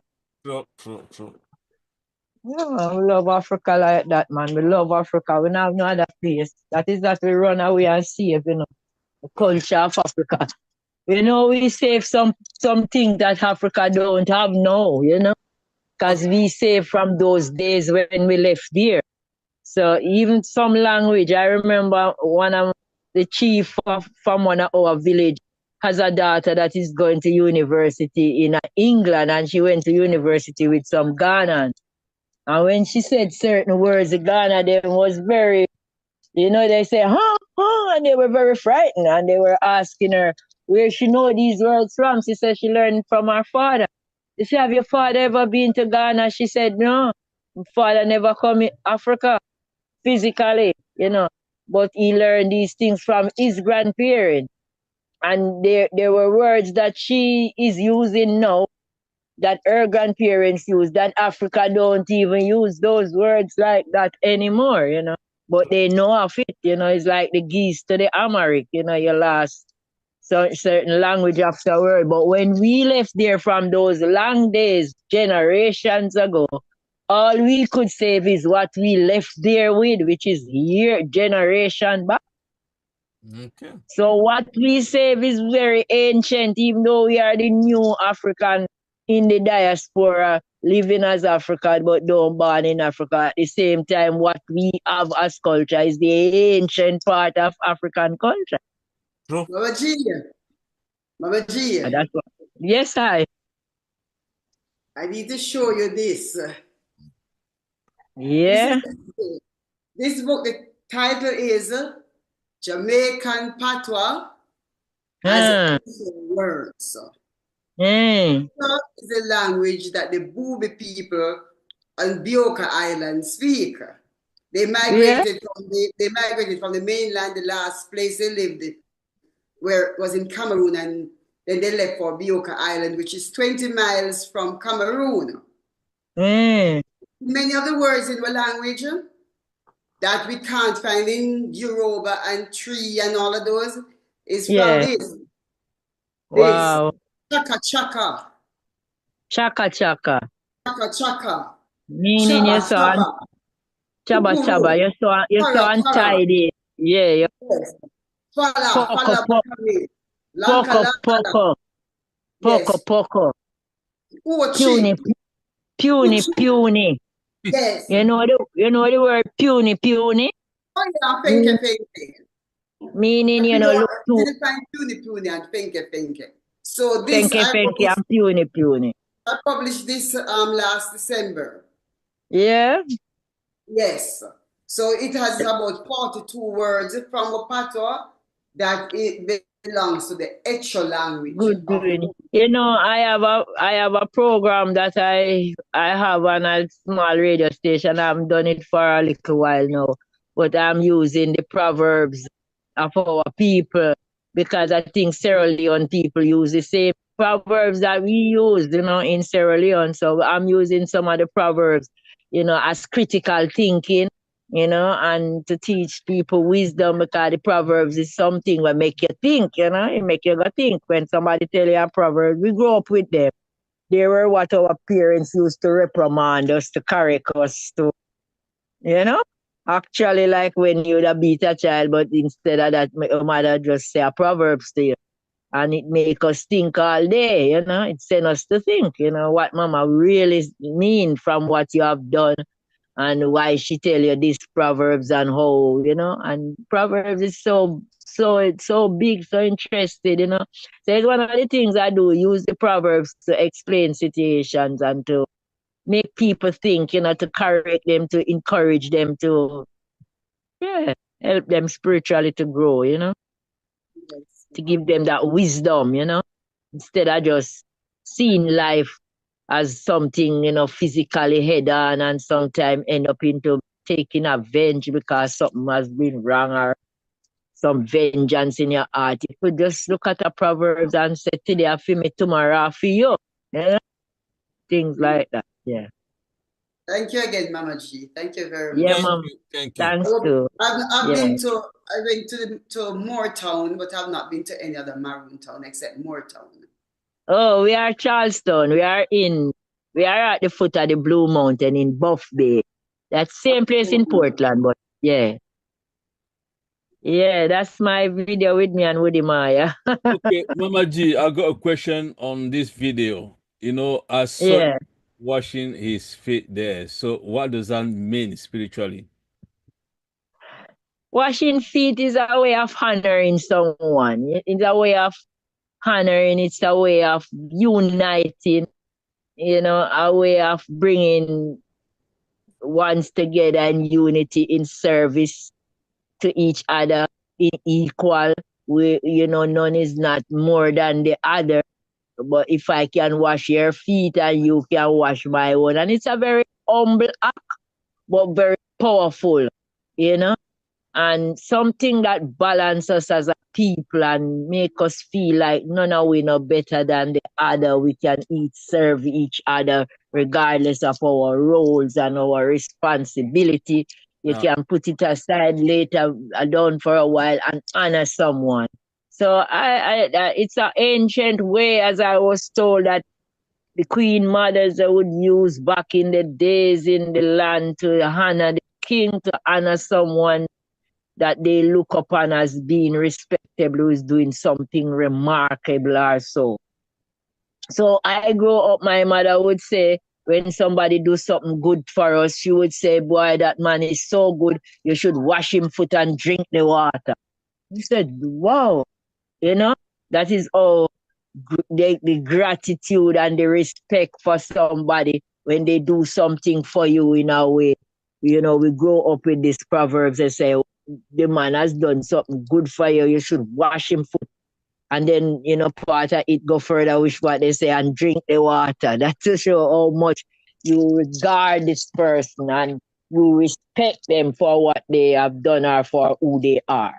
True. Yeah, we love Africa like that, man. We love Africa. We don't have no other place. That is that we run away and save, you know, the culture of Africa. You know, we save something that Africa don't have now, you know, because we save from those days when we left there. So even some language, I remember one of the chief from one of our village has a daughter that is going to university in England, and she went to university with some Ghanaians. And when she said certain words, the Ghana them was very, you know, they say, and they were very frightened, and they were asking her where she know these words from. She said she learned from her father. They say, have your father ever been to Ghana? She said, no, my father never come in Africa physically, you know, but he learned these things from his grandparents. And there were words that she is using now that her grandparents use, that Africa don't even use those words like that anymore, you know. But they know of it, you know. It's like the geese to the Amharic, you know, you lost certain language after word. But when we left there from those long days, generations ago, all we could save is what we left there with, which is generation back. Okay. So what we save is very ancient, even though we are the new African in the diaspora, living as Africa, but don't born in Africa. At the same time, what we have as culture is the ancient part of African culture. Mama G. Mama G. That's what, yes, I need to show you this. Yeah. This book, the title is Jamaican Patois as words. It's the language that the Booby people on Bioka Island speak. They migrated from the mainland. The last place they lived was in Cameroon, and then they left for Bioka Island, which is 20 miles from Cameroon. Many of the words in the language that we can't find in Yoruba and Tree and all of those is from this. Wow. Chaka chaka. Chaka chaka. Chaka chaka. Meaning you saw chaba chaba. You saw untidy. Yeah. Fala. Poco. Puny. Yes. You know the word puny. Oh yeah, finke. Meaning, you know, look to. Didn't find puny and finke. So this finke and puny. I published this last December. Yeah. Yes. So it has about 42 words from a patois that it belongs to the HRH language. Good. You know, I have a program that I have on a small radio station. I've done it for a little while now, but I'm using the proverbs of our people, because I think Sierra Leone people use the same proverbs that we use, you know, in Sierra Leone. So I'm using some of the proverbs, you know, as critical thinking, you know, and to teach people wisdom, because the proverbs is something that make you think, you know, it make you go think. When somebody tell you a proverb, we grew up with them. They were what our parents used to reprimand us, to correct us, to, you know. Actually, like when you would beat a child, but instead of that, your mother just say a proverbs to you. And it make us think all day, you know. It send us to think, you know, what mama really mean from what you have done and why she tell you this Proverbs and how, and Proverbs is it's so big, so interested, So it's one of the things I do, use the Proverbs to explain situations and to make people think, to correct them, to encourage them to, help them spiritually to grow, to give them that wisdom, instead of just seeing life as something, physically head on and sometimes end up into taking revenge because something has been wrong or some vengeance in your heart. You could just look at the Proverbs and say, today I feel me, tomorrow I feel you. Things like that. Yeah. Thank you again, Mama G. Thank you very much. Yeah, Mom. Thank you. Thanks too. I've been to Moortown, but I've not been to any other Maroon town except Moortown. Oh, we are Charleston. We are at the foot of the Blue Mountain in Buff Bay. That same place in Portland, but yeah. Yeah, that's my video with me and Woody Maya. Okay, Mama G, I got a question on this video. I saw washing his feet there. So what does that mean spiritually? Washing feet is a way of honoring someone. It's a way of honoring. It's a way of uniting, a way of bringing ones together in unity, in service to each other, in equal. None is not more than the other. But if I can wash your feet and you can wash my own. And it's a very humble act, but very powerful, and something that balances us as a people and make us feel like none of we know better than the other. We can serve each other regardless of our roles and our responsibility. You can put it aside later, down for a while, and honor someone. So it's an ancient way, as I was told, that the queen mothers would use back in the days in the land to honor the king, to honor someone that they look upon as being respectable, who is doing something remarkable or so. So I grew up, my mother would say, when somebody do something good for us, she would say, boy, that man is so good, you should wash him foot and drink the water. I said, wow, that is all the gratitude and the respect for somebody when they do something for you in a way. We grow up with these proverbs and say, the man has done something good for you, you should wash him foot. And then, part of it go further with what they say, and drink the water. That to show how much you regard this person and you respect them for what they have done or for who they are.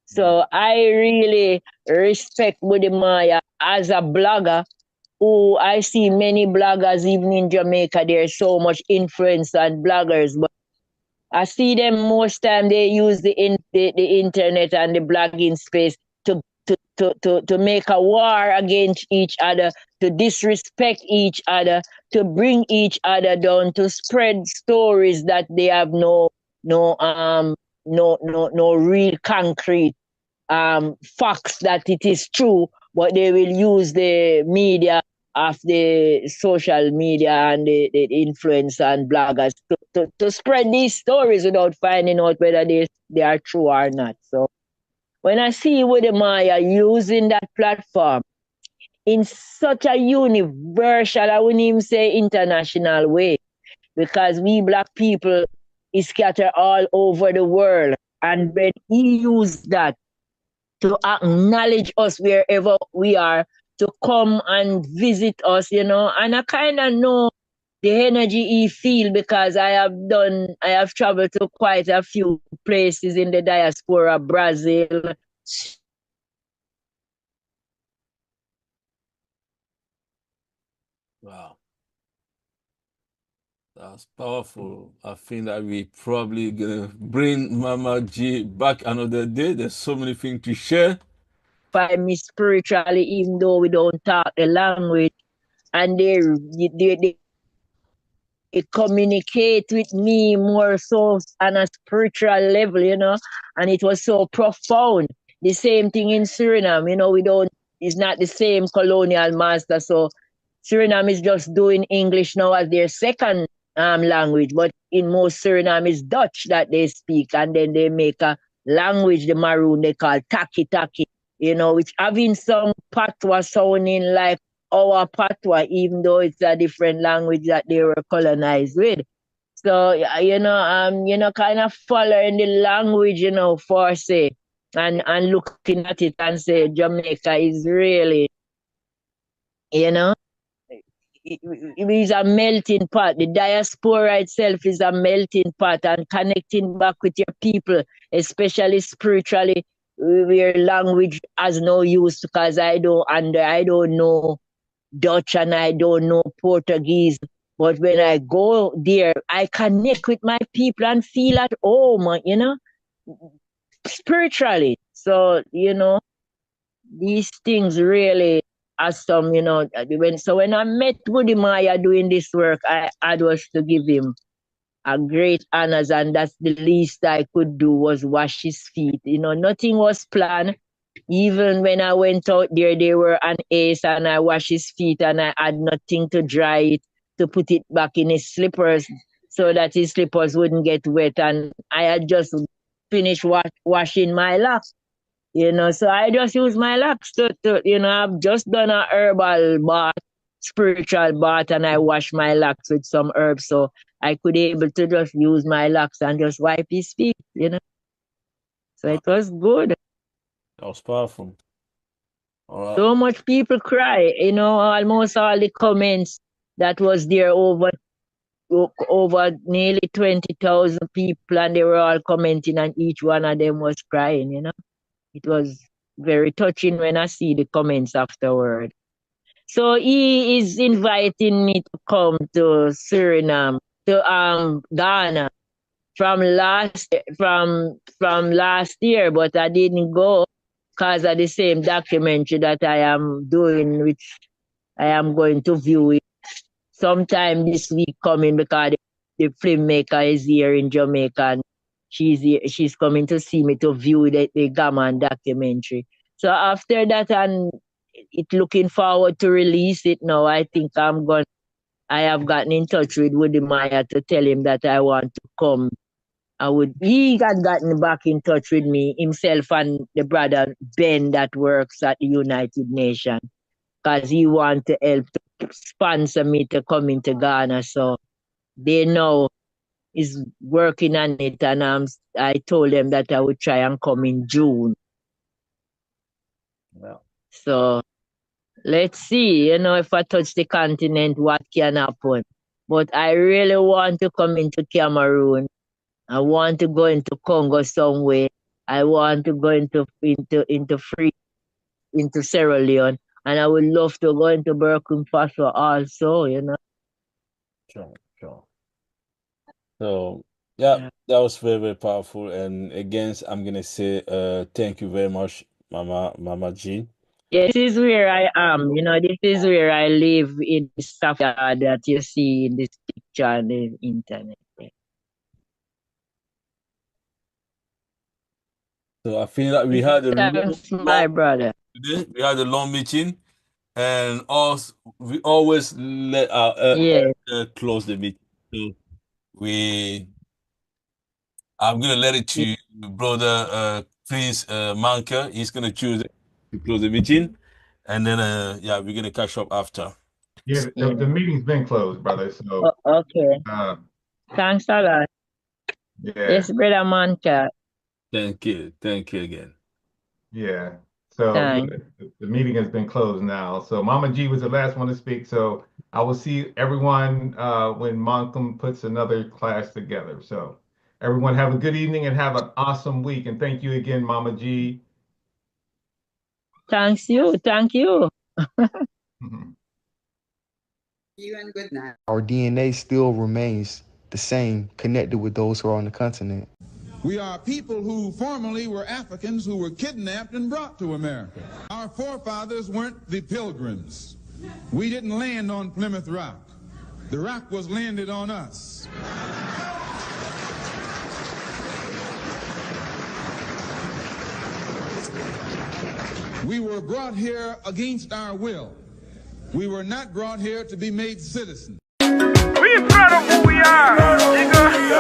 So I really respect Woody Maya as a blogger, who I see many bloggers, even in Jamaica, there's so much influence on bloggers, but I see them most time they use the internet and the blogging space to make a war against each other, to disrespect each other, to bring each other down, to spread stories that they have no real concrete facts that it is true, but they will use the media of the social media and the influence and bloggers to spread these stories without finding out whether they are true or not. So when I see Woody Maya using that platform in such a universal, I wouldn't even say international way, because we Black people is scattered all over the world. And when he used that to acknowledge us wherever we are, to come and visit us, and I kind of know the energy he feel, because I have traveled to quite a few places in the diaspora, Brazil. Wow. That's powerful. I think that we probably gonna bring Mama G back another day. There's so many things to share. Find me spiritually, even though we don't talk the language, and they communicate with me more so on a spiritual level, and it was so profound. The same thing in Suriname, it's not the same colonial master, so Suriname is just doing English now as their second language, but in most Suriname is Dutch that they speak, and then they make a language, the Maroon, they call taki taki, which having some patois sounding like our patois, even though it's a different language that they were colonized with. So, kind of following the language, for say, and looking at it and say Jamaica is really, it is a melting pot. The diaspora itself is a melting pot, and connecting back with your people, especially spiritually, where language has no use, because I don't know Dutch and I don't know Portuguese. But when I go there, I connect with my people and feel at home, spiritually. So, these things really are some, when I met Woody Maya doing this work, I was to give him a great honors, and that's the least I could do was wash his feet. Nothing was planned. Even when I went out there, they were an ace, and I washed his feet, and I had nothing to dry it, to put it back in his slippers so that his slippers wouldn't get wet. And I had just finished washing my locks, so I just use my locks to I've just done a herbal bath, spiritual bath, and I wash my locks with some herbs, so I could able to just use my locks and just wipe his feet, So it was good. That was powerful. All right. So much people cry, almost all the comments that was there, over nearly 20,000 people, and they were all commenting, and each one of them was crying, It was very touching when I see the comments afterward. So he is inviting me to come to Suriname, to Ghana from last year, but I didn't go because of the same documentary that I am doing, which I am going to view it sometime this week coming, because the filmmaker is here in Jamaica, and she's coming to see me to view the Gaman documentary. So after that, and looking forward to release it now, I think I have gotten in touch with Woody Maya to tell him that I want to come. He had gotten back in touch with me, himself and the brother Ben that works at the United Nations, because he want to help to sponsor me to come into Ghana. So they know is working on it, and I told them that I would try and come in June. Well. So let's see, if I touch the continent, what can happen. But I really want to come into Cameroon. I want to go into Congo somewhere. I want to go into Sierra Leone, and I would love to go into Burkina Faso also, Sure. So yeah, that was very, very powerful. And again, I'm gonna say thank you very much, Mama G. Yes, this is where I am. This is where I live, in the stuff that you see in this picture on the internet. So I feel like we had my brother. Today. We had a long meeting, and also we always let our close the meeting. So I'm gonna let it to brother Prince Manka. He's gonna choose to close the meeting, and then we're gonna catch up after. Yeah, the meeting's been closed, brother. So okay. Thanks a lot. Yeah. Yes, brother Manka. Thank you again. Yeah. So the meeting has been closed now. So Mama G was the last one to speak. So I will see everyone when Malcolm puts another class together. So everyone have a good evening and have an awesome week. And thank you again, Mama G. Thank you. You and good night. Our DNA still remains the same, connected with those who are on the continent. We are people who formerly were Africans who were kidnapped and brought to America. Our forefathers weren't the Pilgrims. We didn't land on Plymouth Rock. The rock was landed on us. We were brought here against our will. We were not brought here to be made citizens. We proud of who we are, nigga.